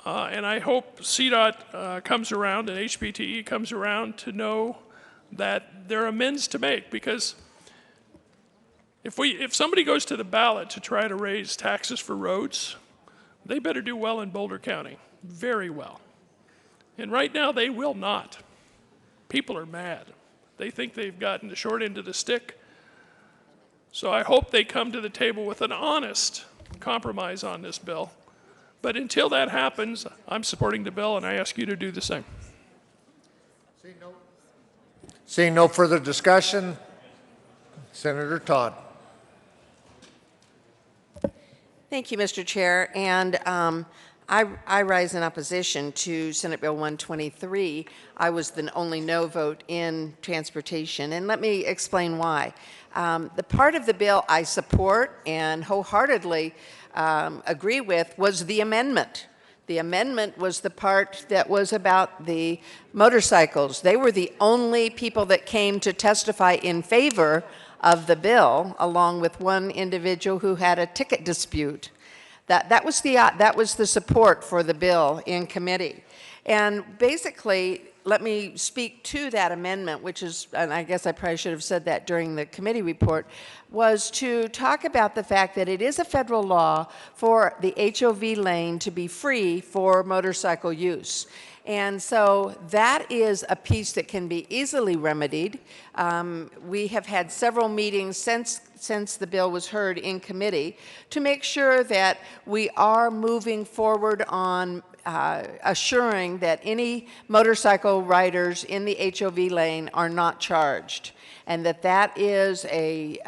And I hope CDOT comes around and HPTE comes around to know that there are amends to make, because if somebody goes to the ballot to try to raise taxes for roads, they better do well in Boulder County, very well. And right now they will not. People are mad. They think they've gotten the short end of the stick. So I hope they come to the table with an honest compromise on this bill. But until that happens, I'm supporting the bill, and I ask you to do the same. Seeing no further discussion, Senator Todd. Thank you, Mr. Chair. And I rise in opposition to Senate Bill 123. I was the only no vote in transportation, and let me explain why. The part of the bill I support and wholeheartedly agree with was the amendment. The amendment was the part that was about the motorcycles. They were the only people that came to testify in favor of the bill, along with one individual who had a ticket dispute. That was the support for the bill in committee. And basically, let me speak to that amendment, which is, and I guess I probably should have said that during the committee report, was to talk about the fact that it is a federal law for the HOV lane to be free for motorcycle use. And so that is a piece that can be easily remedied. We have had several meetings since the bill was heard in committee to make sure that we are moving forward on assuring that any motorcycle riders in the HOV lane are not charged, and that is a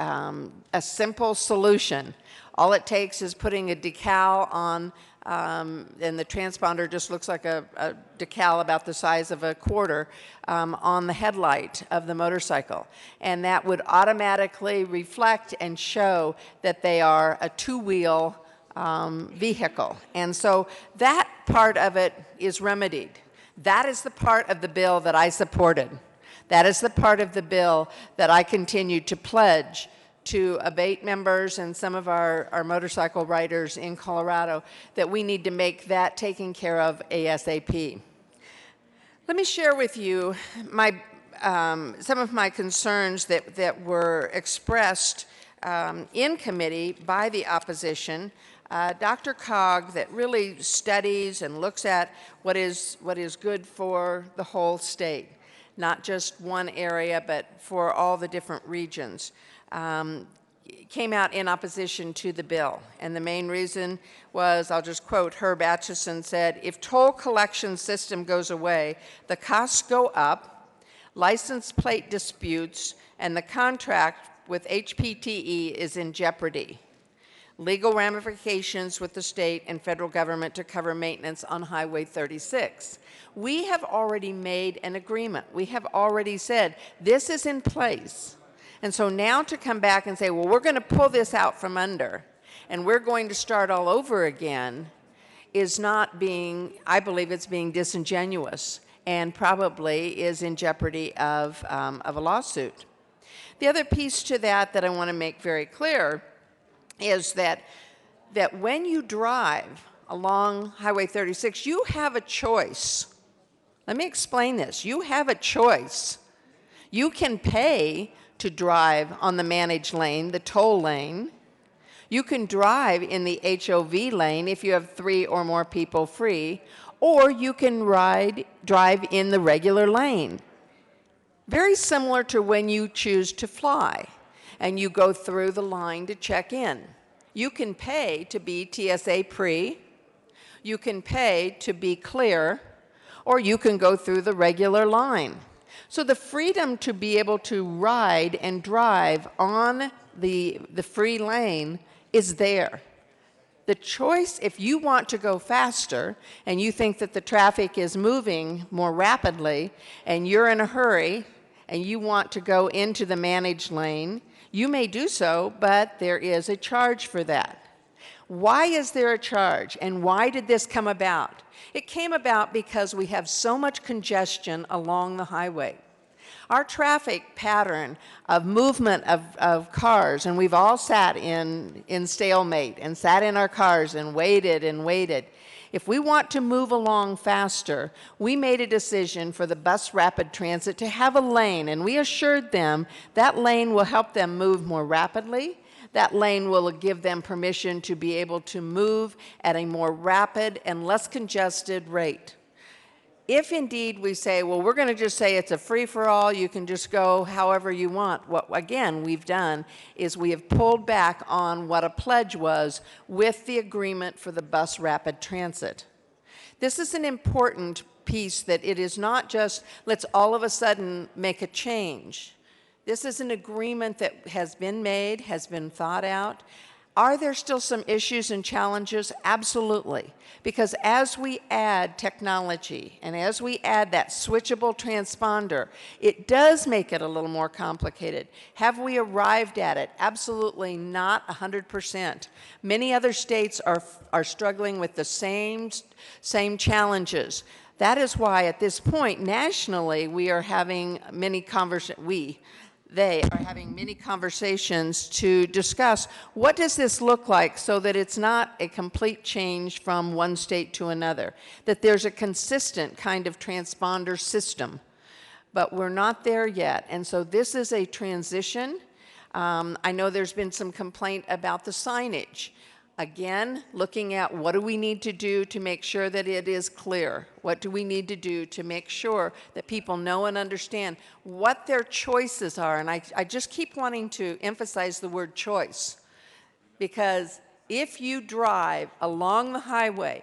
simple solution. All it takes is putting a decal on, and the transponder just looks like a decal about the size of a quarter on the headlight of the motorcycle. And that would automatically reflect and show that they are a two-wheel vehicle. And so that part of it is remedied. That is the part of the bill that I supported. That is the part of the bill that I continue to pledge to abate members and some of our motorcycle riders in Colorado, that we need to make that taken care of ASAP. Let me share with you some of my concerns that were expressed in committee by the opposition. Dr. Cogg, that really studies and looks at what is good for the whole state, not just one area, but for all the different regions, came out in opposition to the bill. And the main reason was, I'll just quote, Herb Atchison said, "If toll collection system goes away, the costs go up, license plate disputes, and the contract with HPTE is in jeopardy. Legal ramifications with the state and federal government to cover maintenance on Highway 36. We have already made an agreement. We have already said this is in place. And so now to come back and say, well, we're going to pull this out from under and we're going to start all over again is not being, I believe it's being disingenuous and probably is in jeopardy of a lawsuit. The other piece to that I want to make very clear is that when you drive along Highway 36, you have a choice. Let me explain this. You have a choice. You can pay to drive on the managed lane, the toll lane. You can drive in the HOV lane if you have 3 or more people free, or you can drive in the regular lane. Very similar to when you choose to fly and you go through the line to check in. You can pay to be TSA pre, you can pay to be clear, or you can go through the regular line. So the freedom to be able to ride and drive on the free lane is there. The choice, if you want to go faster and you think that the traffic is moving more rapidly and you're in a hurry and you want to go into the managed lane, you may do so, but there is a charge for that. Why is there a charge, and why did this come about? It came about because we have so much congestion along the highway. Our traffic pattern of movement of cars, and we've all sat in stalemate and sat in our cars and waited and waited. If we want to move along faster, we made a decision for the bus rapid transit to have a lane, and we assured them that lane will help them move more rapidly. That lane will give them permission to be able to move at a more rapid and less congested rate. If indeed we say, well, we're going to just say it's a free-for-all, you can just go however you want, what, again, we've done is we have pulled back on what a pledge was with the agreement for the bus rapid transit. This is an important piece that it is not just let's all of a sudden make a change. This is an agreement that has been made, has been thought out. Are there still some issues and challenges? Absolutely. Because as we add technology and as we add that switchable transponder, it does make it a little more complicated. Have we arrived at it? Absolutely not 100%. Many other states are struggling with the same challenges. That is why at this point, nationally, we are having many conversations, they are having many conversations to discuss what does this look like so that it's not a complete change from one state to another, that there's a consistent kind of transponder system. But we're not there yet, and so this is a transition. I know there's been some complaint about the signage. Again, looking at what do we need to do to make sure that it is clear? What do we need to do to make sure that people know and understand what their choices are? And I just keep wanting to emphasize the word choice, because if you drive along the highway,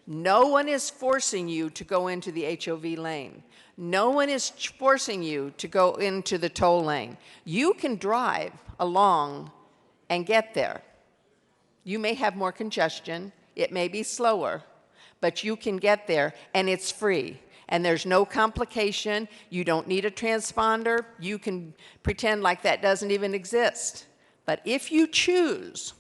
no one is forcing you to go into the HOV lane. No one is forcing you to go into the toll lane. You can drive along and get there. You may have more congestion, it may be slower, but you can get there and it's free. And there's no complication, you don't need a transponder, you can pretend like that doesn't even exist. But if you choose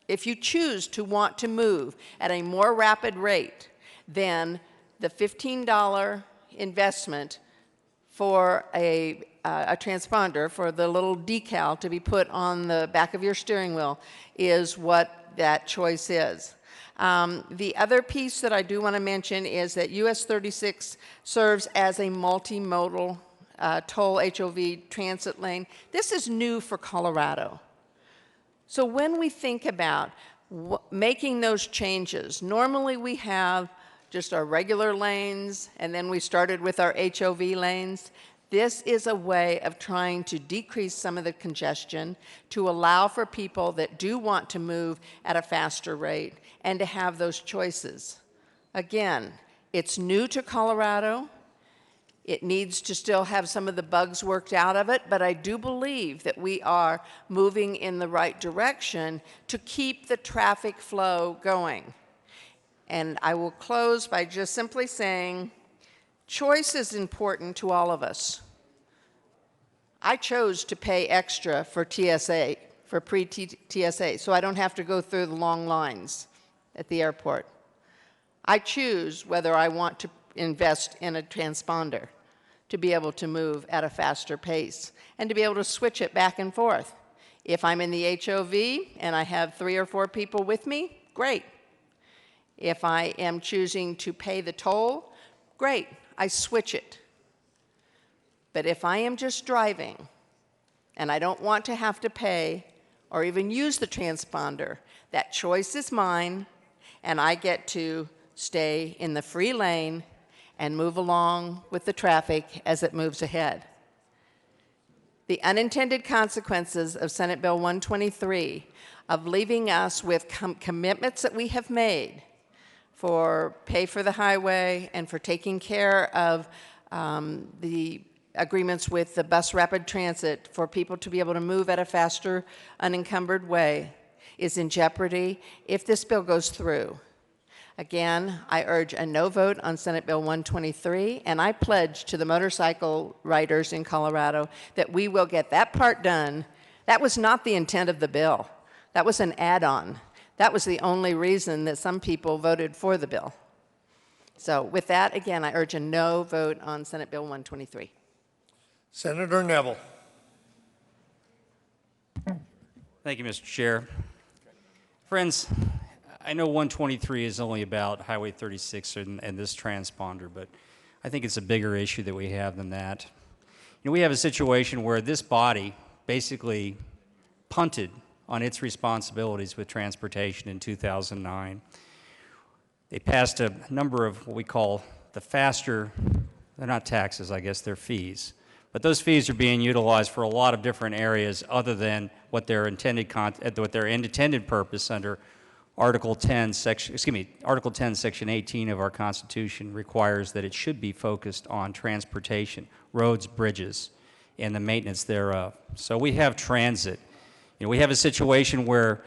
to want to move at a more rapid rate, then the $15 investment for a transponder, for the little decal to be put on the back of your steering wheel, is what that choice is. The other piece that I do want to mention is that US 36 serves as a multimodal toll HOV transit lane. This is new for Colorado. So when we think about making those changes, normally we have just our regular lanes, and then we started with our HOV lanes. This is a way of trying to decrease some of the congestion, to allow for people that do want to move at a faster rate and to have those choices. Again, it's new to Colorado. It needs to still have some of the bugs worked out of it, but I do believe that we are moving in the right direction to keep the traffic flow going. And I will close by just simply saying, choice is important to all of us. I chose to pay extra for TSA, for pre-TSA, so I don't have to go through the long lines at the airport. I choose whether I want to invest in a transponder to be able to move at a faster pace and to be able to switch it back and forth. If I'm in the HOV and I have 3 or 4 people with me, great. If I am choosing to pay the toll, great, I switch it. But if I am just driving and I don't want to have to pay or even use the transponder, that choice is mine, and I get to stay in the free lane and move along with the traffic as it moves ahead. The unintended consequences of Senate Bill 123 of leaving us with commitments that we have made for pay for the highway and for taking care of the agreements with the bus rapid transit for people to be able to move at a faster, unencumbered way is in jeopardy if this bill goes through. Again, I urge a no vote on Senate Bill 123, and I pledge to the motorcycle riders in Colorado that we will get that part done. That was not the intent of the bill. That was an add-on. That was the only reason that some people voted for the bill. So with that, again, I urge a no vote on Senate Bill 123. Senator Neville. Thank you, Mr. Chair. Friends, I know 123 is only about Highway 36 and this transponder, but I think it's a bigger issue that we have than that. You know, we have a situation where this body basically punted on its responsibilities with transportation in 2009. They passed a number of what we call the faster, they're not taxes, I guess, they're fees. But those fees are being utilized for a lot of different areas other than what their intended purpose under Article 10, Article 10, Section 18 of our Constitution requires that it should be focused on transportation, roads, bridges, and the maintenance thereof. So we have transit. You know, we have a situation where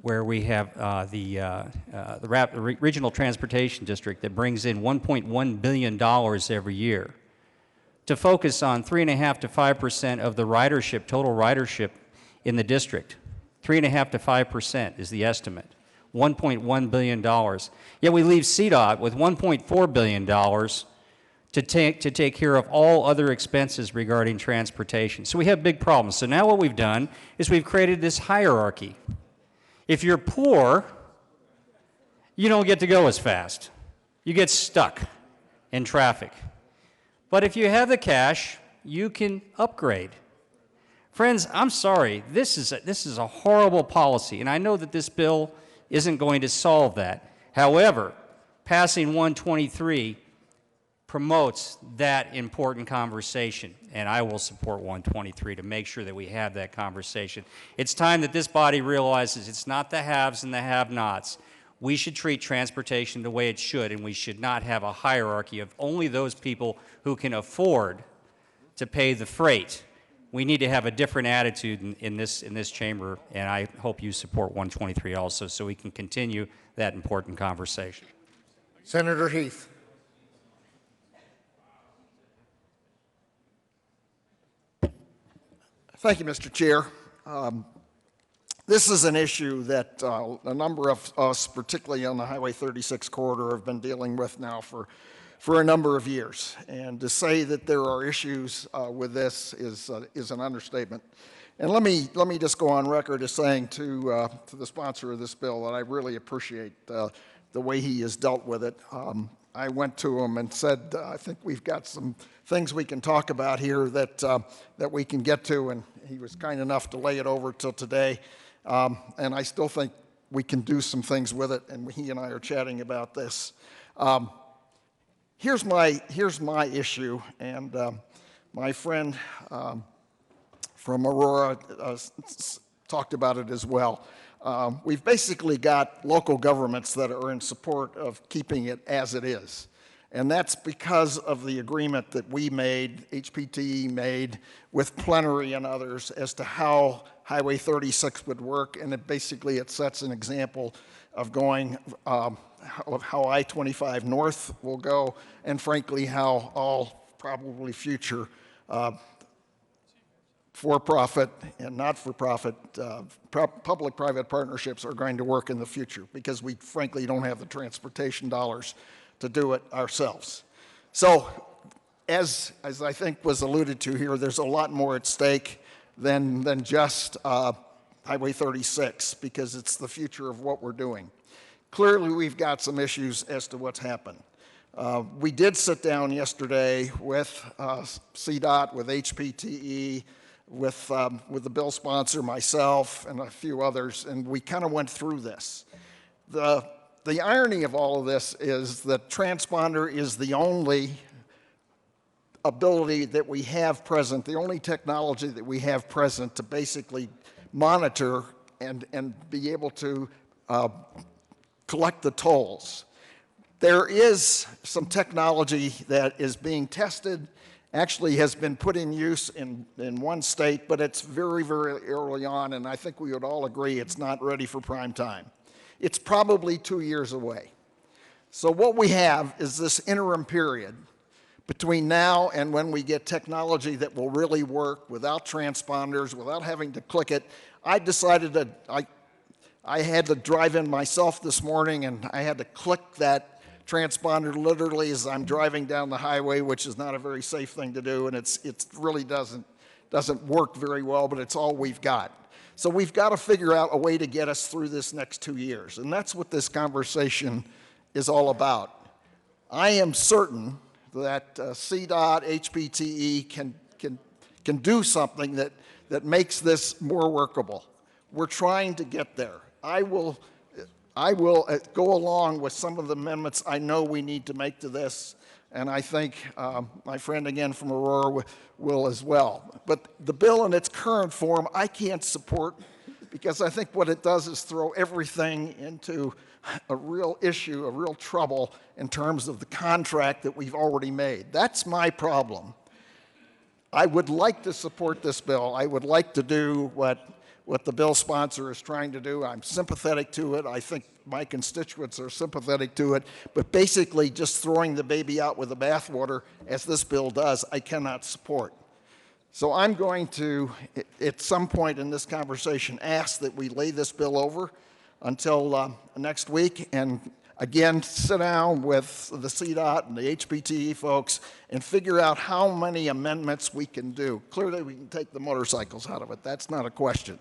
we have the Regional Transportation District that brings in $1.1 billion every year to focus on 3.5% to 5% of the ridership, total ridership in the district. 3.5% to 5% is the estimate. $1.1 billion. Yet we leave CDOT with $1.4 billion to take care of all other expenses regarding transportation. So we have big problems. So now what we've done is we've created this hierarchy. If you're poor, you don't get to go as fast. You get stuck in traffic. But if you have the cash, you can upgrade. Friends, I'm sorry, this is a horrible policy, and I know that this bill isn't going to solve that. However, passing 123 promotes that important conversation, and I will support 123 to make sure that we have that conversation. It's time that this body realizes it's not the haves and the have-nots. We should treat transportation the way it should, and we should not have a hierarchy of only those people who can afford to pay the freight. We need to have a different attitude in this chamber, and I hope you support 123 also so we can continue that important conversation. Senator Heath. Thank you, Mr. Chair. This is an issue that a number of us, particularly on the Highway 36 corridor, have been dealing with now for a number of years. And to say that there are issues with this is an understatement. And let me just go on record as saying to the sponsor of this bill that I really appreciate the way he has dealt with it. I went to him and said, I think we've got some things we can talk about here that we can get to, and he was kind enough to lay it over till today. And I still think we can do some things with it, and he and I are chatting about this. Here's my issue, and my friend from Aurora talked about it as well. We've basically got local governments that are in support of keeping it as it is. And that's because of the agreement that we made, HPTE made, with Plenary and others as to how Highway 36 would work. And it sets an example of going, of how I-25 North will go, and frankly, how all probably future for-profit and not-for-profit public-private partnerships are going to work in the future, because we frankly don't have the transportation dollars to do it ourselves. So, as I think was alluded to here, there's a lot more at stake than just Highway 36, because it's the future of what we're doing. Clearly, we've got some issues as to what's happened. We did sit down yesterday with CDOT, with HPTE, with the bill sponsor, myself, and a few others, and we kind of went through this. The irony of all of this is that transponder is the only ability that we have present, the only technology that we have present to basically monitor and be able to collect the tolls. There is some technology that is being tested, actually has been put in use in one state, but it's very, very early on, and I think we would all agree it's not ready for prime time. It's probably 2 years away. So what we have is this interim period between now and when we get technology that will really work without transponders, without having to click it. I decided that I had to drive in myself this morning, and I had to click that transponder literally as I'm driving down the highway, which is not a very safe thing to do, and it really doesn't work very well, but it's all we've got. So we've got to figure out a way to get us through this next 2 years, and that's what this conversation is all about. I am certain that CDOT, HPTE can do something that makes this more workable. We're trying to get there. I will go along with some of the amendments I know we need to make to this, and I think my friend again from Aurora will as well. But the bill in its current form I can't support because I think what it does is throw everything into a real issue, a real trouble in terms of the contract that we've already made. That's my problem. I would like to support this bill. I would like to do what the bill sponsor is trying to do. I'm sympathetic to it. I think my constituents are sympathetic to it. But basically, just throwing the baby out with the bathwater, as this bill does, I cannot support. So I'm going to, at some point in this conversation, ask that we lay this bill over until next week and again sit down with the CDOT and the HPTE folks and figure out how many amendments we can do. Clearly we can take the motorcycles out of it. That's not a question.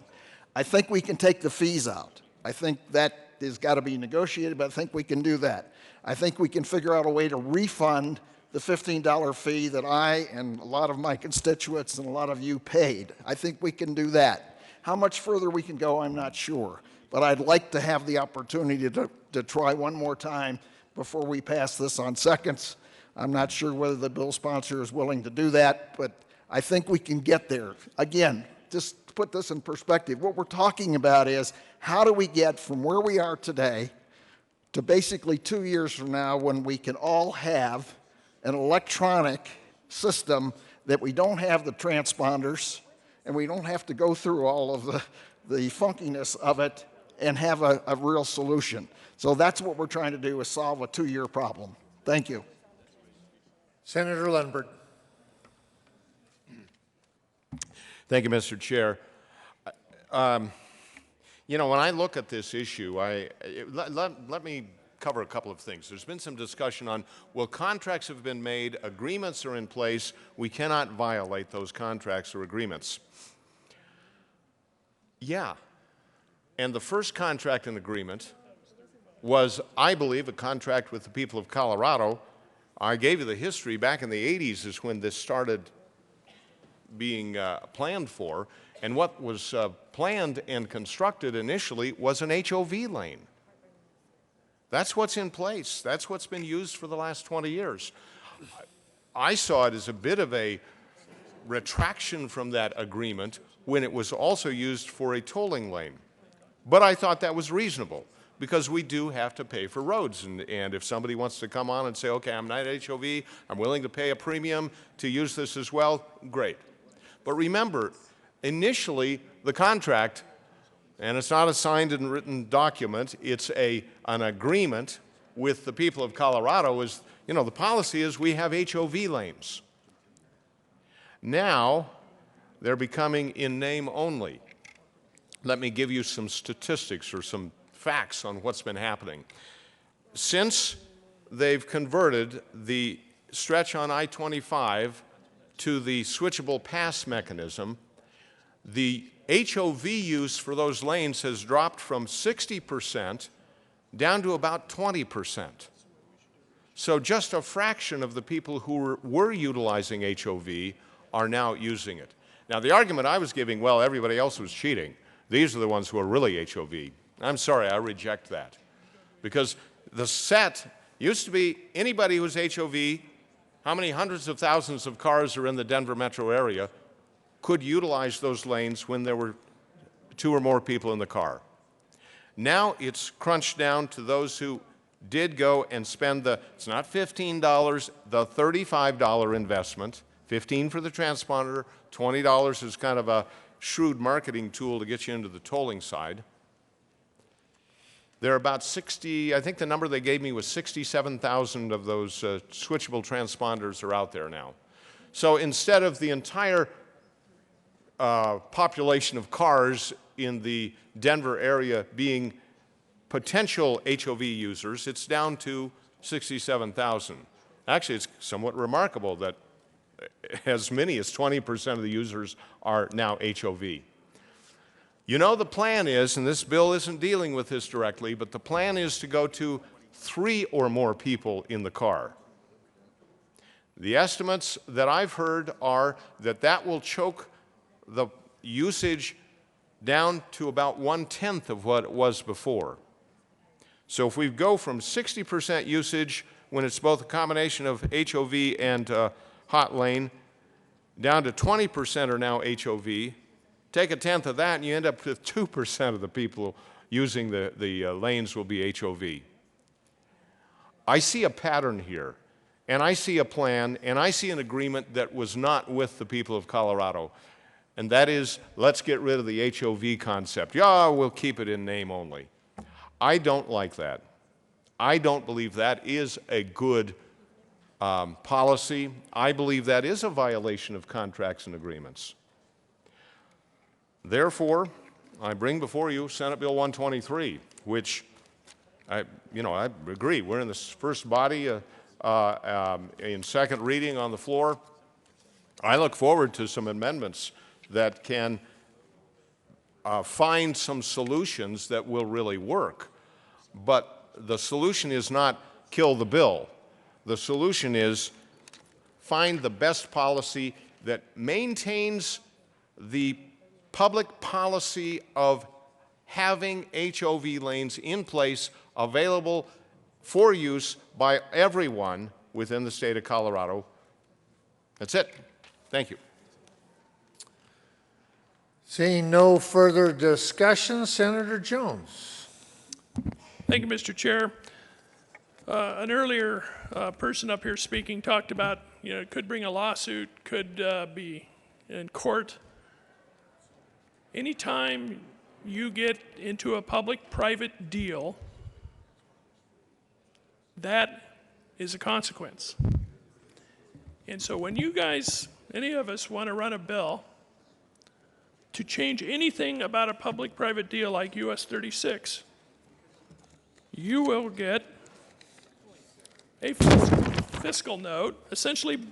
I think we can take the fees out. I think that has got to be negotiated, but I think we can do that. I think we can figure out a way to refund the $15 fee that I and a lot of my constituents and a lot of you paid. I think we can do that. How much further we can go, I'm not sure. But I'd like to have the opportunity to try one more time before we pass this on seconds. I'm not sure whether the bill sponsor is willing to do that, but I think we can get there. Again, just to put this in perspective, what we're talking about is how do we get from where we are today to basically 2 years from now when we can all have an electronic system that we don't have the transponders and we don't have to go through all of the funkiness of it and have a real solution. So that's what we're trying to do, is solve a 2-year problem. Thank you. Senator Lundberg. Thank you, Mr. Chair. You know, when I look at this issue, let me cover a couple of things. There's been some discussion on, well, contracts have been made, agreements are in place, we cannot violate those contracts or agreements. Yeah. And the first contract and agreement was, I believe, a contract with the people of Colorado. I gave you the history. Back in the 80s is when this started being planned for. And what was planned and constructed initially was an HOV lane. That's what's in place. That's what's been used for the last 20 years. I saw it as a bit of a retraction from that agreement when it was also used for a tolling lane. But I thought that was reasonable because we do have to pay for roads. And if somebody wants to come on and say, okay, I'm not HOV, I'm willing to pay a premium to use this as well, great. But remember, initially the contract, and it's not a signed and written document, it's an agreement with the people of Colorado, is, you know, the policy is we have HOV lanes. Now they're becoming in name only. Let me give you some statistics or some facts on what's been happening. Since they've converted the stretch on I-25 to the switchable pass mechanism, the HOV use for those lanes has dropped from 60% down to about 20%. So just a fraction of the people who were utilizing HOV are now using it. Now, the argument I was giving, well, everybody else was cheating. These are the ones who are really HOV. I'm sorry, I reject that. Because the set used to be anybody who's HOV, how many hundreds of thousands of cars are in the Denver metro area, could utilize those lanes when there were 2 or more people in the car. Now it's crunched down to those who did go and spend it's not $15, the $35 investment, $15 for the transponder, $20 is kind of a shrewd marketing tool to get you into the tolling side. There are about 60, I think the number they gave me was 67,000 of those switchable transponders are out there now. So instead of the entire population of cars in the Denver area being potential HOV users, it's down to 67,000. Actually, it's somewhat remarkable that as many as 20% of the users are now HOV. You know, the plan is, and this bill isn't dealing with this directly, but the plan is to go to 3 or more people in the car. The estimates that I've heard are that that will choke the usage down to about 1/10 of what it was before. So if we go from 60% usage when it's both a combination of HOV and hot lane, down to 20% are now HOV, take 1/10 of that and you end up with 2% of the people using the lanes will be HOV. I see a pattern here, and I see a plan, and I see an agreement that was not with the people of Colorado, and that is, let's get rid of the HOV concept. Yeah, we'll keep it in name only. I don't like that. I don't believe that is a good policy. I believe that is a violation of contracts and agreements. Therefore, I bring before you Senate Bill 123, which I agree. We're in this first body in second reading on the floor. I look forward to some amendments that can find some solutions that will really work. But the solution is not kill the bill. The solution is find the best policy that maintains the public policy of having HOV lanes in place, available for use by everyone within the state of Colorado. That's it. Thank you. Seeing no further discussion, Senator Jones. Thank you, Mr. Chair. An earlier person up here speaking talked about, could bring a lawsuit, could be in court. Anytime you get into a public-private deal, that is a consequence. And so when you guys, any of us, want to run a bill to change anything about a public-private deal like US 36, you will get a fiscal note, essentially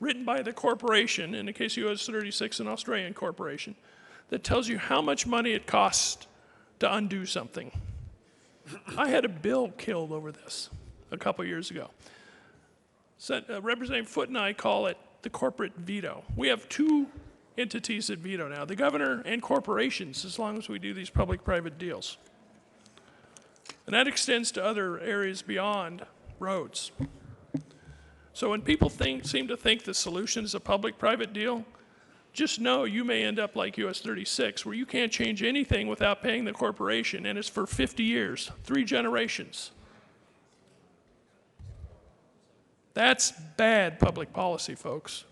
written by the corporation, in the case of US 36, an Australian corporation, that tells you how much money it costs to undo something. I had a bill killed over this a couple years ago. Representative Foote and I call it the corporate veto. We have 2 entities that veto now, the governor and corporations, as long as we do these public-private deals. And that extends to other areas beyond roads. So when people seem to think the solution is a public-private deal, just know you may end up like US 36, where you can't change anything without paying the corporation, and it's for 50 years, 3 generations. That's bad public policy, folks.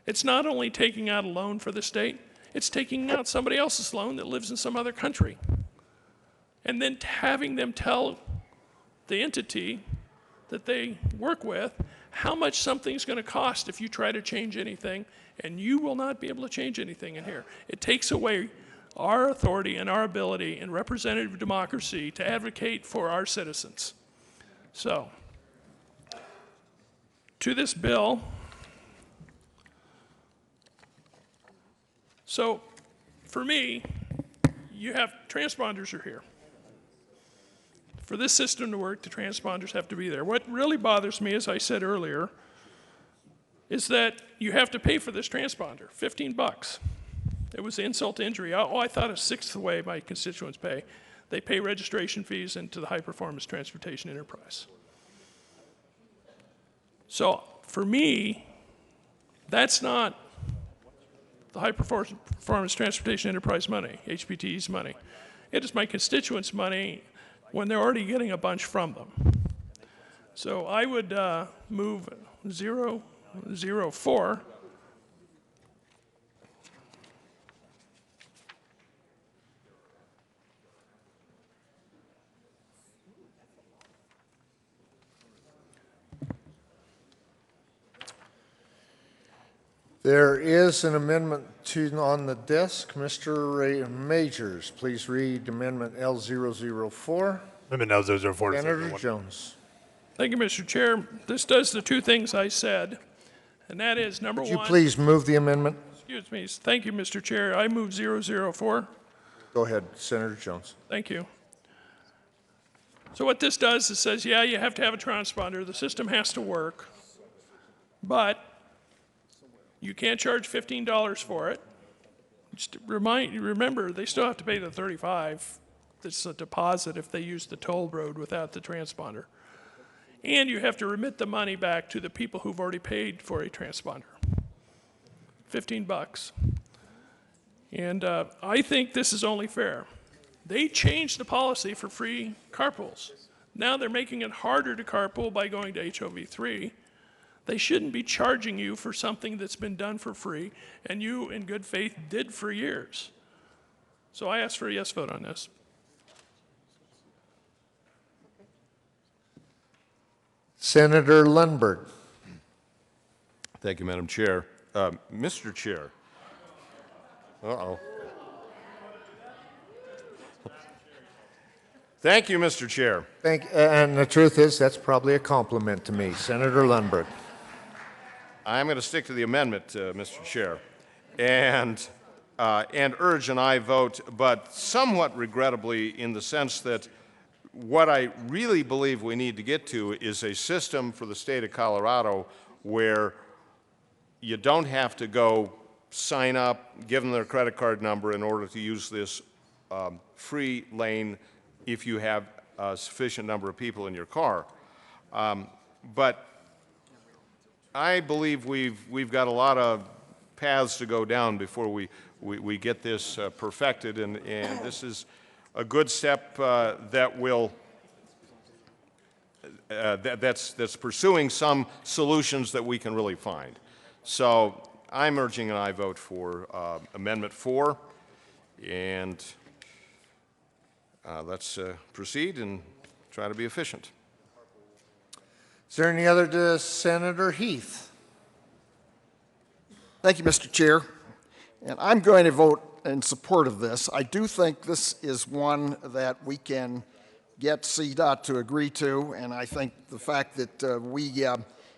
It's not only taking out a loan for the state, it's taking out somebody else's loan that lives in some other country. And then having them tell the entity that they work with how much something's going to cost if you try to change anything, and you will not be able to change anything in here. It takes away our authority and our ability in representative democracy to advocate for our citizens. So, to this bill, so for me, you have transponders are here. For this system to work, the transponders have to be there. What really bothers me, as I said earlier, is that you have to pay for this transponder, $15. It was insult to injury. Oh, I thought a sixth the way my constituents pay. They pay registration fees into the High Performance Transportation Enterprise. So for me, that's not the High Performance Transportation Enterprise money, HPTE's money. It is my constituents' money when they're already getting a bunch from them. So I would move 004. There is an amendment on the desk. Mr. Majors, please read Amendment L004. Amendment L004. Senator Jones. Thank you, Mr. Chair. This does the two things I said, and that is, number Would you one. please move the amendment? Excuse me. Thank you, Mr. Chair. I move 004. Go ahead, Senator Jones. Thank you. So what this does is says, yeah, you have to have a transponder. The system has to work, but you can't charge $15 for it. Just remember, they still have to pay the $35. That's a deposit if they use the toll road without the transponder. And you have to remit the money back to the people who've already paid for a transponder. $15. And I think this is only fair. They changed the policy for free carpools. Now they're making it harder to carpool by going to HOV3. They shouldn't be charging you for something that's been done for free and you, in good faith, did for years. So I ask for a yes vote on this. Senator Lundberg. Thank you, Madam Chair. Mr. Chair. Uh-oh. Thank you, Mr. Chair. And the truth is, that's probably a compliment to me. Senator Lundberg. I'm going to stick to the amendment, Mr. Chair, and urge an aye vote, but somewhat regrettably in the sense that what I really believe we need to get to is a system for the state of Colorado where you don't have to go sign up, give them their credit card number in order to use this free lane if you have a sufficient number of people in your car. But I believe we've got a lot of paths to go down before we get this perfected, and this is a good step that will that's pursuing some solutions that we can really find. So I'm urging an aye vote for Amendment 4, and let's proceed and try to be efficient. Is there any other to Senator Heath? Thank you, Mr. Chair. And I'm going to vote in support of this. I do think this is one that we can get CDOT to agree to, and I think the fact that we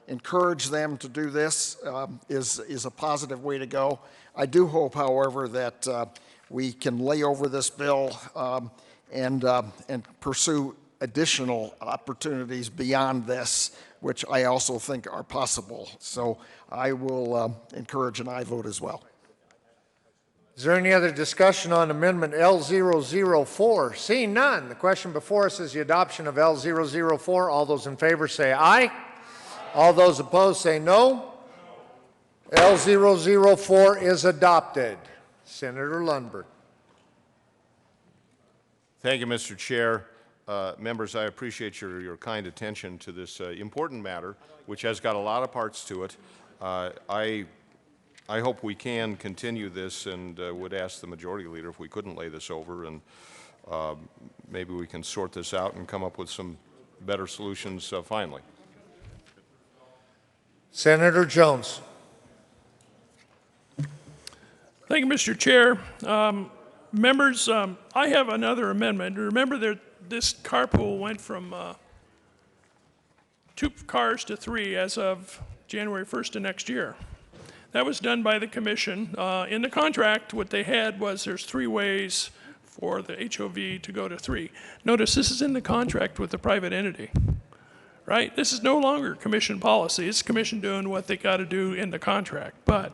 encourage them to do this is a positive way to go. I do hope, however, that we can lay over this bill and pursue additional opportunities beyond this, which I also think are possible. So I will encourage an aye vote as well. Is there any other discussion on Amendment L004? Seeing none, the question before us is the adoption of L004. All those in favor say aye. All those opposed say no. L004 is adopted. Senator Lundberg. Thank you, Mr. Chair. Members, I appreciate your kind attention to this important matter, which has got a lot of parts to it. I hope we can continue this, and would ask the Majority Leader if we couldn't lay this over, and maybe we can sort this out and come up with some better solutions finally. Senator Jones. Thank you, Mr. Chair. Members, I have another amendment. Remember that this carpool went from 2 cars to 3 as of January 1st of next year. That was done by the commission. In the contract, what they had was there's 3 ways for the HOV to go to 3. Notice this is in the contract with the private entity, right? This is no longer commission policy. It's commission doing what they got to do in the contract. But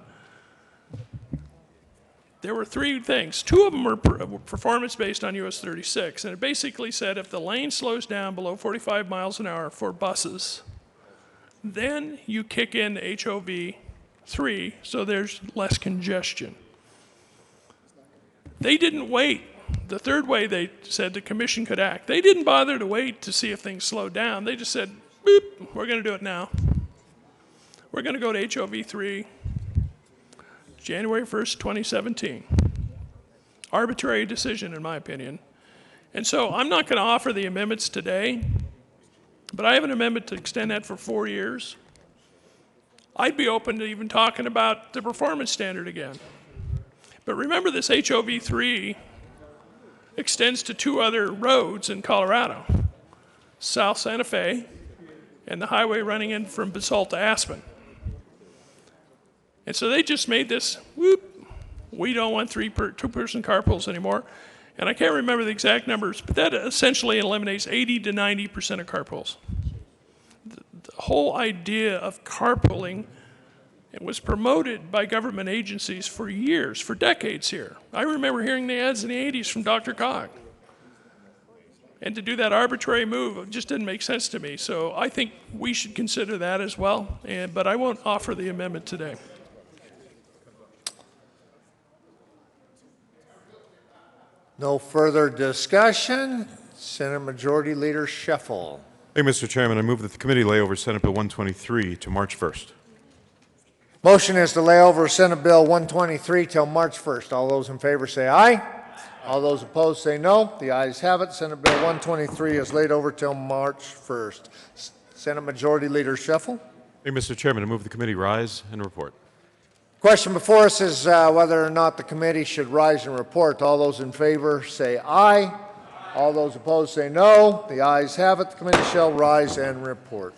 there were 3 things. 2 of them were performance based on US 36, and it basically said if the lane slows down below 45 miles an hour for buses, then you kick in HOV 3, so there's less congestion. They didn't wait. The 3rd way they said the commission could act. They didn't bother to wait to see if things slowed down. They just said, boop, we're going to do it now. We're going to go to HOV 3, January 1st, 2017. Arbitrary decision, in my opinion. And so I'm not going to offer the amendments today, but I have an amendment to extend that for 4 years. I'd be open to even talking about the performance standard again. But remember, this HOV 3 extends to 2 other roads in Colorado, South Santa Fe and the highway running in from Basalt to Aspen. And so they just made this, whoop, we don't want two-person carpools anymore. And I can't remember the exact numbers, but that essentially eliminates 80 to 90% of carpools. The whole idea of carpooling, it was promoted by government agencies for years, for decades here. I remember hearing the ads in the 80s from Dr. Cog. And to do that arbitrary move just didn't make sense to me. So I think we should consider that as well. But I won't offer the amendment today. No further discussion. Senate Majority Leader Scheffel. Thank you, Mr. Chairman. I move that the committee lay over Senate Bill 123 to March 1st. Motion is to lay over Senate Bill 123 till March 1st. All those in favor say aye. All those opposed say no. The ayes have it. Senate Bill 123 is laid over till March 1st. Senate Majority Leader Scheffel. Thank you, Mr. Chairman. I move the committee rise and report. Question before us is whether or not the committee should rise and report. All those in favor say aye. All those opposed say no. The ayes have it. The committee shall rise and report.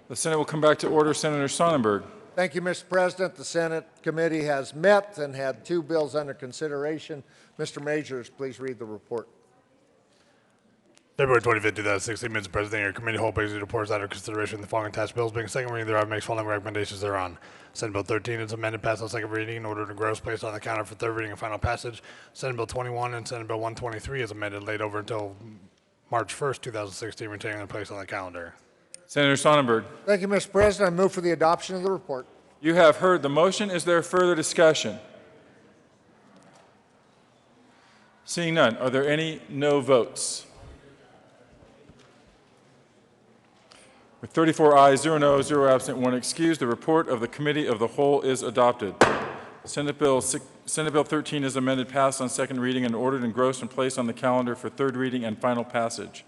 The Senate will come back to order. Senator Sonnenberg. Thank you, Mr. President. The Senate committee has met and had two bills under consideration. Mr. Majors, please read the report. February 25, 2016, Mr. President, your committee whole basically reports under consideration the following attached bills, being second reading thereof, makes following recommendations thereon. Senate Bill 13 is amended, passed on second reading, in order to gross, placed on the counter for third reading and final passage. Senate Bill 21 and Senate Bill 123 is amended, laid over until March 1st, 2016, retaining their place on the calendar. Senator Sonnenberg. Thank you, Mr. President. I move for the adoption of the report. You have heard the motion. Is there further discussion? Seeing none, are there any no votes? With 34 ayes, 0 noes, 0 absent, 1 excused, the report of the Committee of the Whole is adopted. Senate Bill 13 is amended, passed on second reading, and ordered, engrossed, and placed on the calendar for third reading and final passage.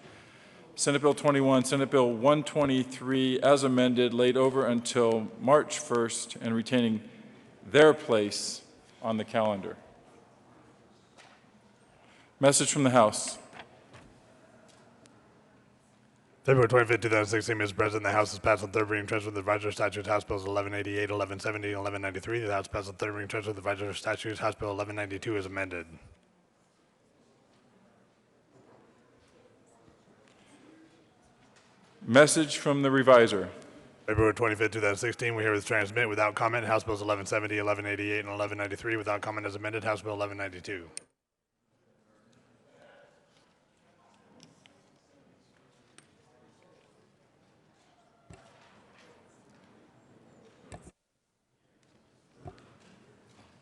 Senate Bill 21, Senate Bill 123, as amended, laid over until March 1st and retaining their place on the calendar. Message from the House. February 25, 2016, Mr. President, the House has passed on third reading transfer of the advisory statutes, House Bills 1188, 1170, and 1193. The House passed on third reading transfer of the advisory statutes, House Bill 1192 is amended. Message from the Reviser. February 25, 2016, we herewith transmit without comment House Bills 1170, 1188, and 1193. Without comment as amended, House Bill 1192.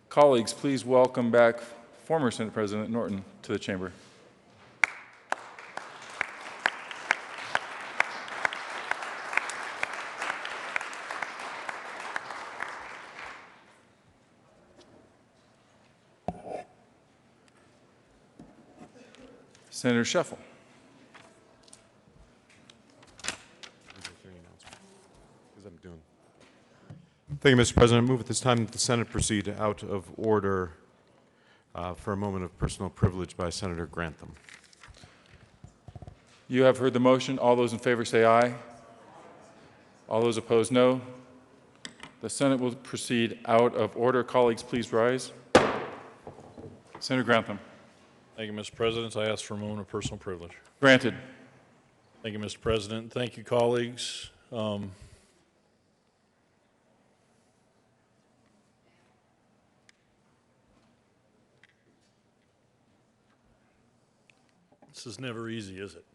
Colleagues, please welcome back former Senate President Norton to the chamber. Senator Scheffel. Thank you, Mr. President. I move at this time that the Senate proceed out of order for a moment of personal privilege by Senator Grantham. You have heard the motion. All those in favor say aye. All those opposed, no. The Senate will proceed out of order. Colleagues, please rise. Senator Grantham. Thank you, Mr. President. I ask for a moment of personal privilege. Granted. Thank you, Mr. President. Thank you, colleagues. This is never easy, is it?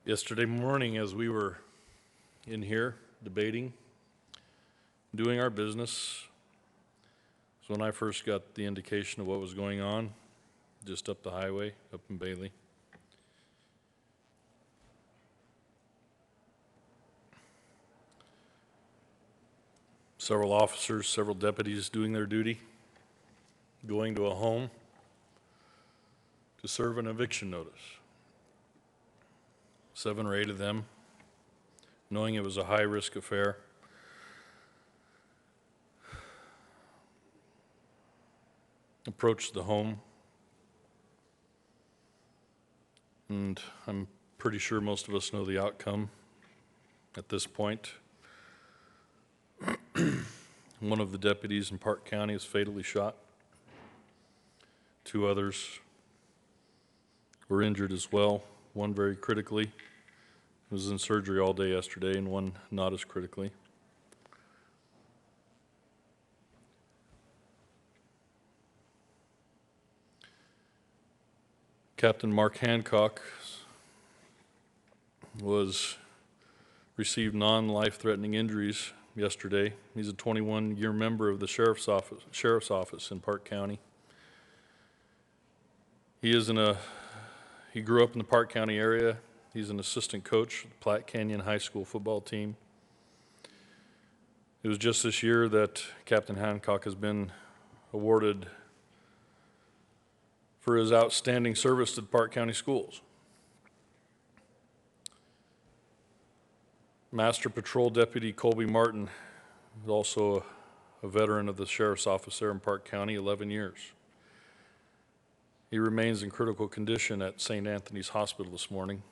Yesterday morning, as we were in here debating, doing our business, is when I first got the indication of what was going on, just up the highway, up in Bailey. Several officers, several deputies doing their duty, going to a home to serve an eviction notice. 7 or 8 of them, knowing it was a high-risk affair, approached the home, and I'm pretty sure most of us know the outcome at this point. One of the deputies in Park County is fatally shot. 2 others were injured as well, one very critically. Was in surgery all day yesterday, and one not as critically. Captain Mark Hancock received non-life-threatening injuries yesterday. He's a 21-year member of the sheriff's office in Park County. He grew up in the Park County area. He's an assistant coach at the Platte Canyon High School football team. It was just this year that Captain Hancock has been awarded for his outstanding service to the Park County schools. Master Patrol Deputy Colby Martin is also a veteran of the sheriff's office there in Park County, 11 years. He remains in critical condition at St. Anthony's Hospital this morning.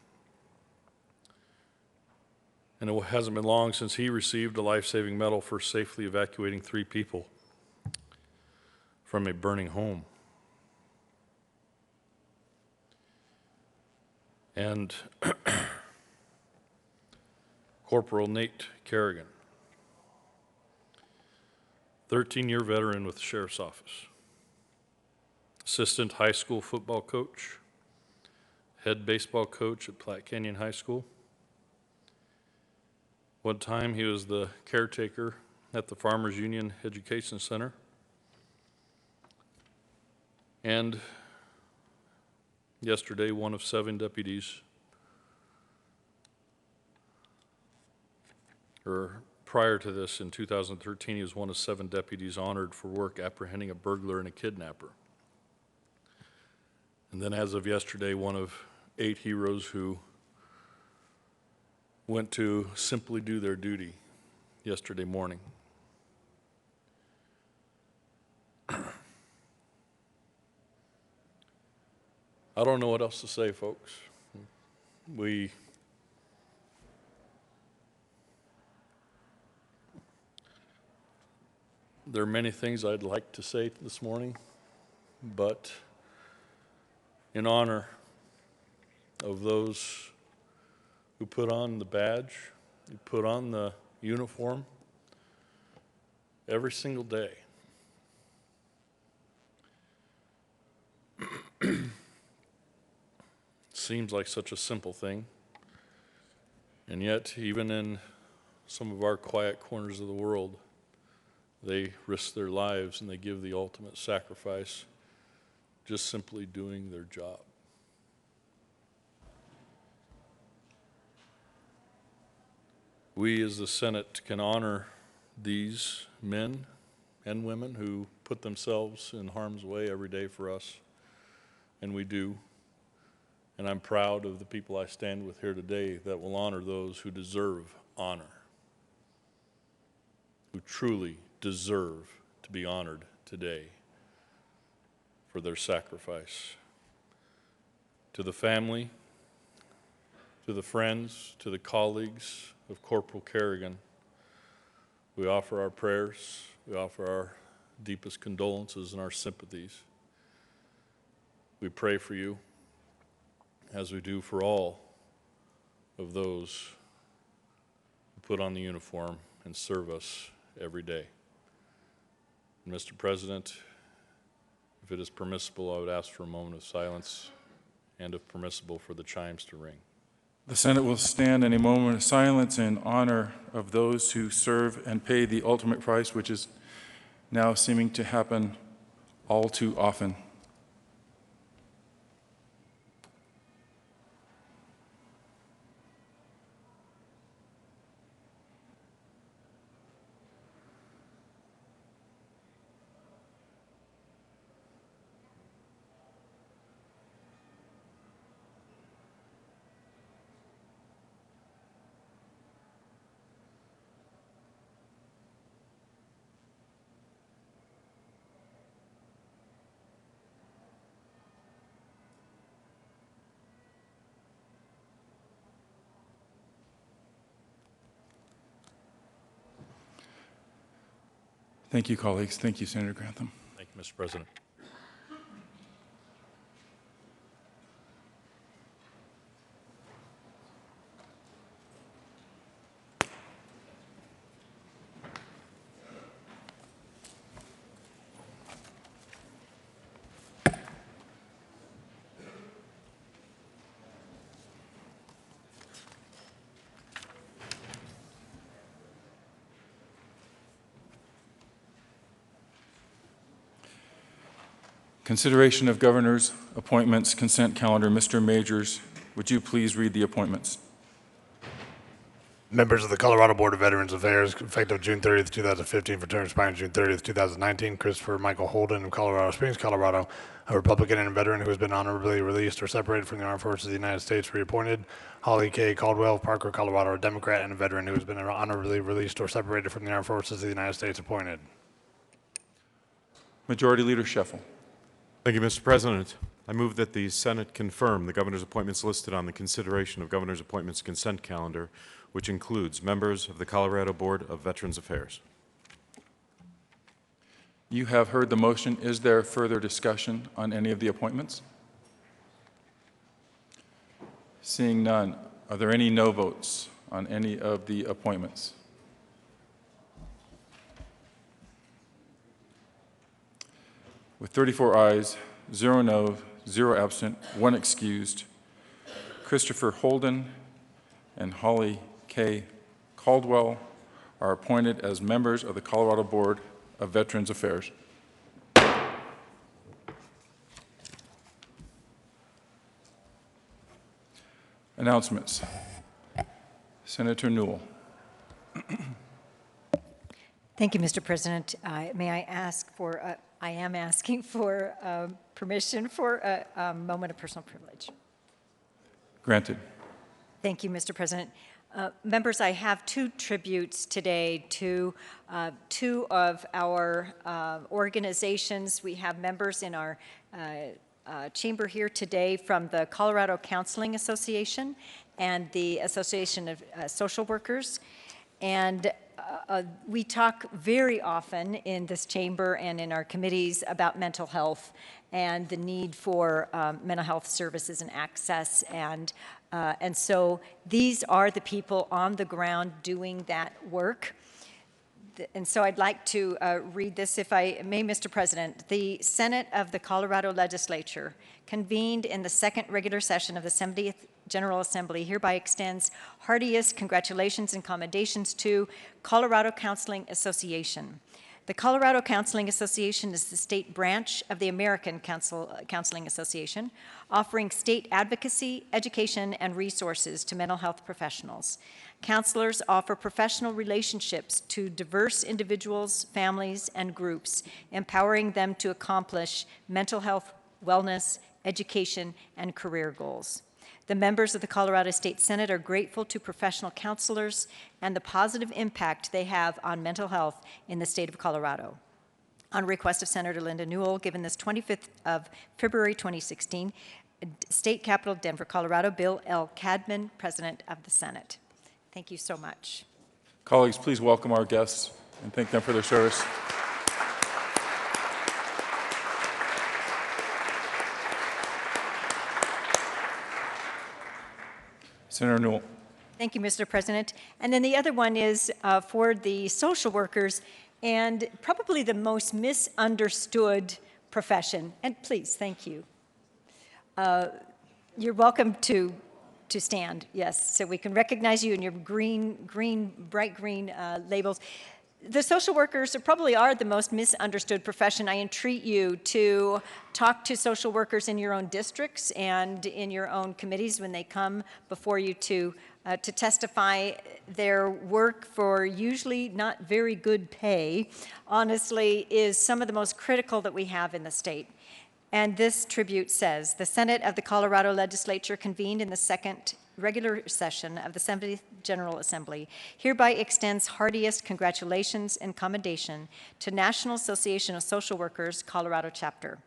And it hasn't been long since he received a life-saving medal for safely evacuating 3 people from a burning home. And Corporal Nate Kerrigan, 13-year veteran with the Sheriff's Office, assistant high school football coach, head baseball coach at Platte Canyon High School. One time he was the caretaker at the Farmers Union Education Center. And yesterday, one of 7 deputies, or prior to this in 2013, he was one of 7 deputies honored for work apprehending a burglar and a kidnapper. And then as of yesterday, one of 8 heroes who went to simply do their duty yesterday morning. I don't know what else to say, folks. There are many things I'd like to say this morning, but in honor of those who put on the badge, who put on the uniform every single day. Seems like such a simple thing, and yet even in some of our quiet corners of the world, they risk their lives and they give the ultimate sacrifice just simply doing their job. We as the Senate can honor these men and women who put themselves in harm's way every day for us, and we do. And I'm proud of the people I stand with here today that will honor those who deserve honor, who truly deserve to be honored today for their sacrifice. To the family, to the friends, to the colleagues of Corporal Kerrigan, we offer our prayers, we offer our deepest condolences and our sympathies. We pray for you, as we do for all of those who put on the uniform and serve us every day. And Mr. President, if it is permissible, I would ask for a moment of silence and if permissible, for the chimes to ring. The Senate will stand in a moment of silence in honor of those who serve and pay the ultimate price, which is now seeming to happen all too often. Thank you, colleagues. Thank you, Senator Grantham. Thank you, Mr. President. Consideration of governor's appointments, consent calendar. Mr. Majors, would you please read the appointments? Members of the Colorado Board of Veterans Affairs, effective June 30th, 2015, for term expiring June 30th, 2019. Christopher Michael Holden of Colorado Springs, Colorado, a Republican and a veteran who has been honorably released or separated from the Armed Forces of the United States, reappointed. Holly K. Caldwell of Parker, Colorado, a Democrat and a veteran who has been honorably released or separated from the Armed Forces of the United States, appointed. Majority Leader Scheffel. Thank you, Mr. President. I move that the Senate confirm the governor's appointments listed on the consideration of governor's appointments consent calendar, which includes members of the Colorado Board of Veterans Affairs. You have heard the motion. Is there further discussion on any of the appointments? Seeing none, are there any no votes on any of the appointments? With 34 ayes, 0 no, 0 absent, 1 excused, Christopher Holden and Holly K. Caldwell are appointed as members of the Colorado Board of Veterans Affairs. Announcements. Senator Newell. Thank you, Mr. President. May I ask for, I am asking for permission for a moment of personal privilege. Granted. Thank you, Mr. President. Members, I have 2 tributes today to 2 of our organizations. We have members in our chamber here today from the Colorado Counseling Association and the Association of Social Workers. And we talk very often in this chamber and in our committees about mental health and the need for mental health services and access. And so these are the people on the ground doing that work. And so I'd like to read this, if I may, Mr. President. The Senate of the Colorado Legislature, convened in the 2nd regular session of the 70th General Assembly, hereby extends heartiest congratulations and commendations to Colorado Counseling Association. The Colorado Counseling Association is the state branch of the American Counseling Association, offering state advocacy, education, and resources to mental health professionals. Counselors offer professional relationships to diverse individuals, families, and groups, empowering them to accomplish mental health, wellness, education, and career goals. The members of the Colorado State Senate are grateful to professional counselors and the positive impact they have on mental health in the state of Colorado. On request of Senator Linda Newell, given this 25th of February 2016, State Capitol, Denver, Colorado, Bill L. Cadman, President of the Senate. Thank you so much. Colleagues, please welcome our guests and thank them for their service. Senator Newell. Thank you, Mr. President. And then the other one is for the social workers, and probably the most misunderstood profession. And please, thank you. You're welcome to stand, yes, so we can recognize you in your bright green labels. The social workers probably are the most misunderstood profession. I entreat you to talk to social workers in your own districts and in your own committees when they come before you to testify. Their work for usually not very good pay, honestly, is some of the most critical that we have in the state. And this tribute says, the Senate of the Colorado Legislature convened in the second regular session of the 70th General Assembly hereby extends heartiest congratulations and commendation to National Association of Social Workers, Colorado Chapter.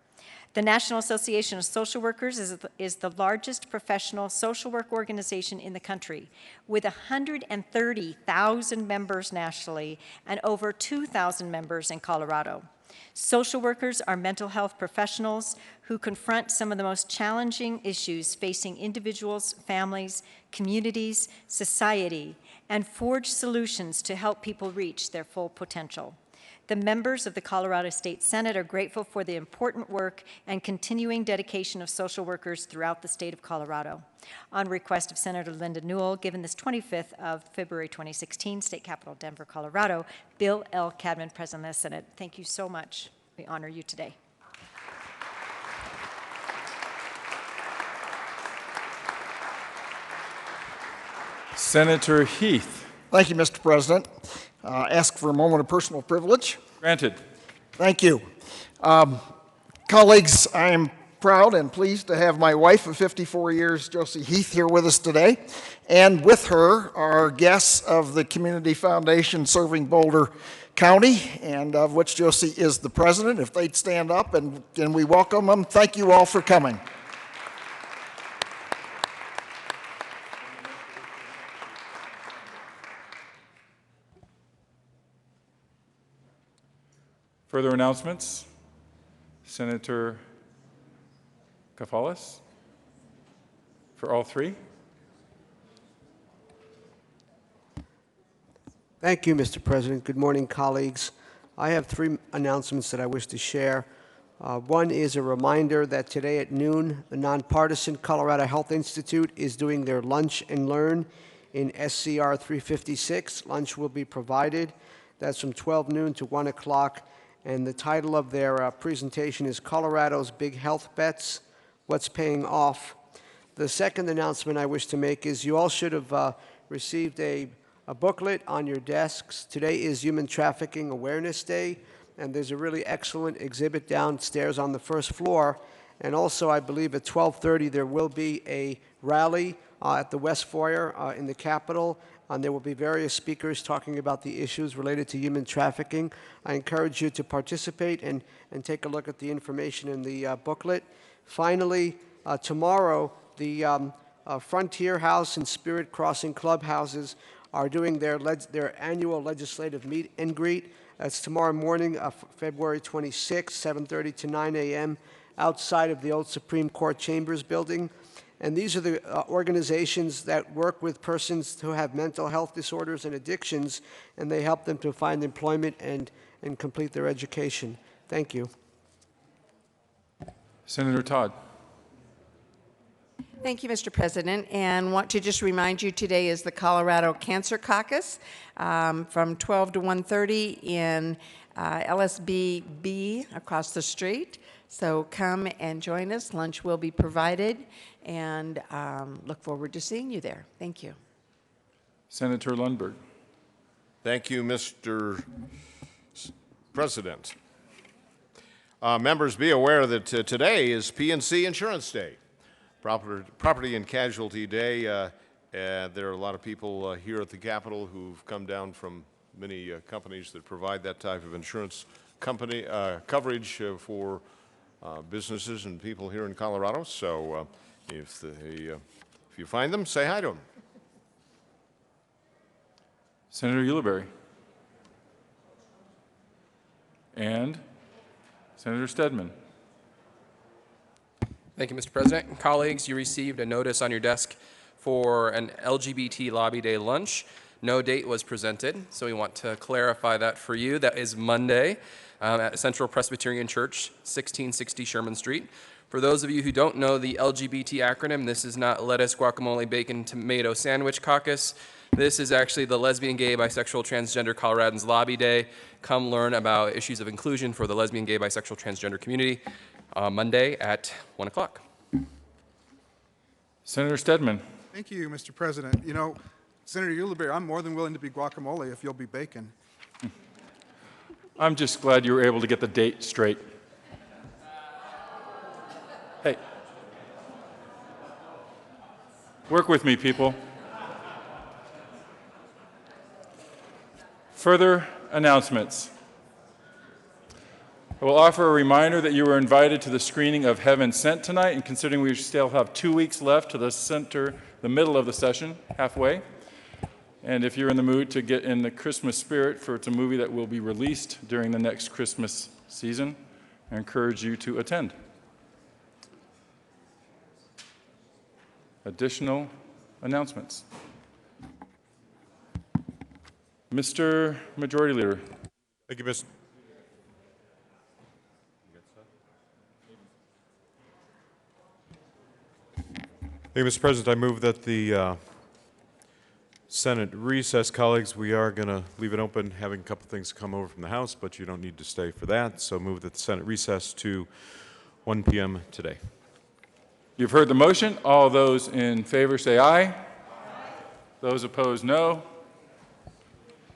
The National Association of Social Workers is the largest professional social work organization in the country, with 130,000 members nationally and over 2,000 members in Colorado. Social workers are mental health professionals who confront some of the most challenging issues facing individuals, families, communities, society, and forge solutions to help people reach their full potential. The members of the Colorado State Senate are grateful for the important work and continuing dedication of social workers throughout the state of Colorado. On request of Senator Linda Newell, given this 25th of February 2016, State Capitol, Denver, Colorado, Bill L. Cadman, President of the Senate. Thank you so much. We honor you today. Senator Heath. Thank you, Mr. President. Ask for a moment of personal privilege. Granted. Thank you. Colleagues, I am proud and pleased to have my wife of 54 years, Josie Heath, here with us today. And with her are guests of the Community Foundation serving Boulder County, and of which Josie is the president. If they'd stand up and we welcome them. Thank you all for coming. Further announcements? Senator Kafalis for all three. Thank you, Mr. President. Good morning, colleagues. I have three announcements that I wish to share. One is a reminder that today at noon, the nonpartisan Colorado Health Institute is doing their Lunch and Learn in SCR 356. Lunch will be provided. That's from 12 noon to 1 o'clock. And the title of their presentation is Colorado's Big Health Bets, What's Paying Off. The second announcement I wish to make is you all should have received a booklet on your desks. Today is Human Trafficking Awareness Day, and there's a really excellent exhibit downstairs on the first floor. And also, I believe at 12:30 there will be a rally at the West Foyer in the Capitol. And there will be various speakers talking about the issues related to human trafficking. I encourage you to participate and take a look at the information in the booklet. Finally, tomorrow, the Frontier House and Spirit Crossing clubhouses are doing their annual legislative meet and greet. That's tomorrow morning, February 26, 7:30 to 9 a.m., outside of the old Supreme Court Chambers building. And these are the organizations that work with persons who have mental health disorders and addictions, and they help them to find employment and complete their education. Thank you. Senator Todd. Thank you, Mr. President, and want to just remind you today is the Colorado Cancer Caucus from 12 to 1:30 in LSB B across the street. So come and join us. Lunch will be provided, and look forward to seeing you there. Thank you. Senator Lundberg. Thank you, Mr. President. Members, be aware that today is P&C Insurance Day, Property and Casualty Day. There are a lot of people here at the Capitol who've come down from many companies that provide that type of insurance coverage for businesses and people here in Colorado. So if you find them, say hi to them. Senator Ulibarri. And Senator Stedman. Thank you, Mr. President. Colleagues, you received a notice on your desk for an LGBT Lobby Day lunch. No date was presented, so we want to clarify that for you. That is Monday at Central Presbyterian Church, 1660 Sherman Street, For those of you who don't know the LGBT acronym, this is not lettuce, guacamole, bacon, tomato sandwich caucus. This is actually the Lesbian, Gay, Bisexual, Transgender Coloradans Lobby Day. Come learn about issues of inclusion for the lesbian, gay, bisexual, transgender community Monday at 1 o'clock. Senator Stedman. Thank you, Mr. President. You know, Senator Ulibarri, I'm more than willing to be guacamole if you'll be bacon. I'm just glad you were able to get the date straight. Hey, work with me, people. Further announcements. I will offer a reminder that you were invited to the screening of Heaven Sent tonight, and considering we still have 2 weeks left to the middle of the session, halfway, and if you're in the mood to get in the Christmas spirit, for it's a movie that will be released during the next Christmas season, I encourage you to attend. Additional announcements. Mr. Majority Leader. Thank you, Mr. Thank you, Mr. President. I move that the Senate recess. Colleagues, we are going to leave it open, having a couple things come over from the House, but you don't need to stay for that. So move that the Senate recess to 1 p.m. today. You've heard the motion. All those in favor say aye. Aye. Those opposed, no.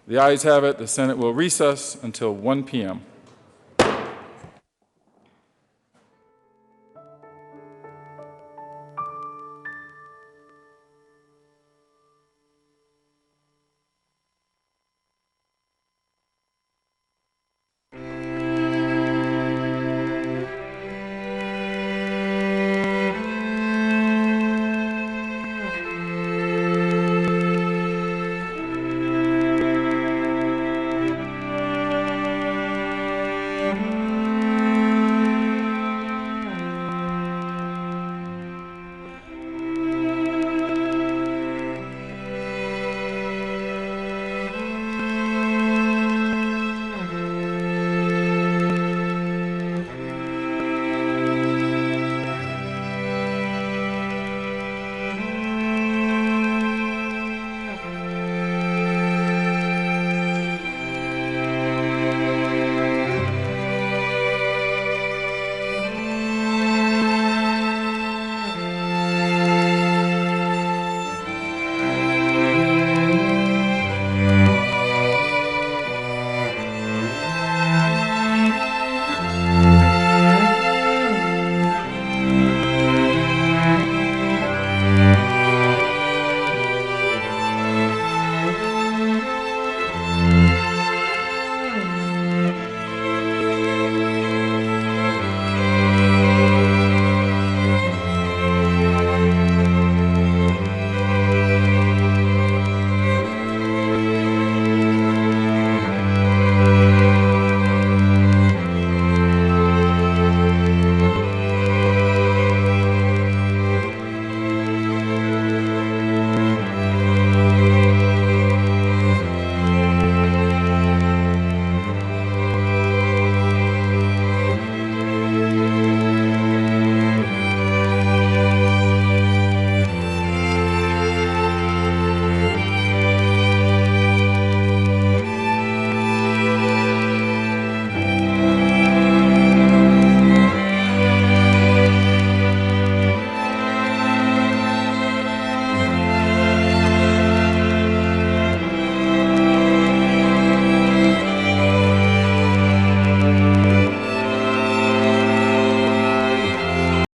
The ayes have it. The Senate will recess until 1 p.m.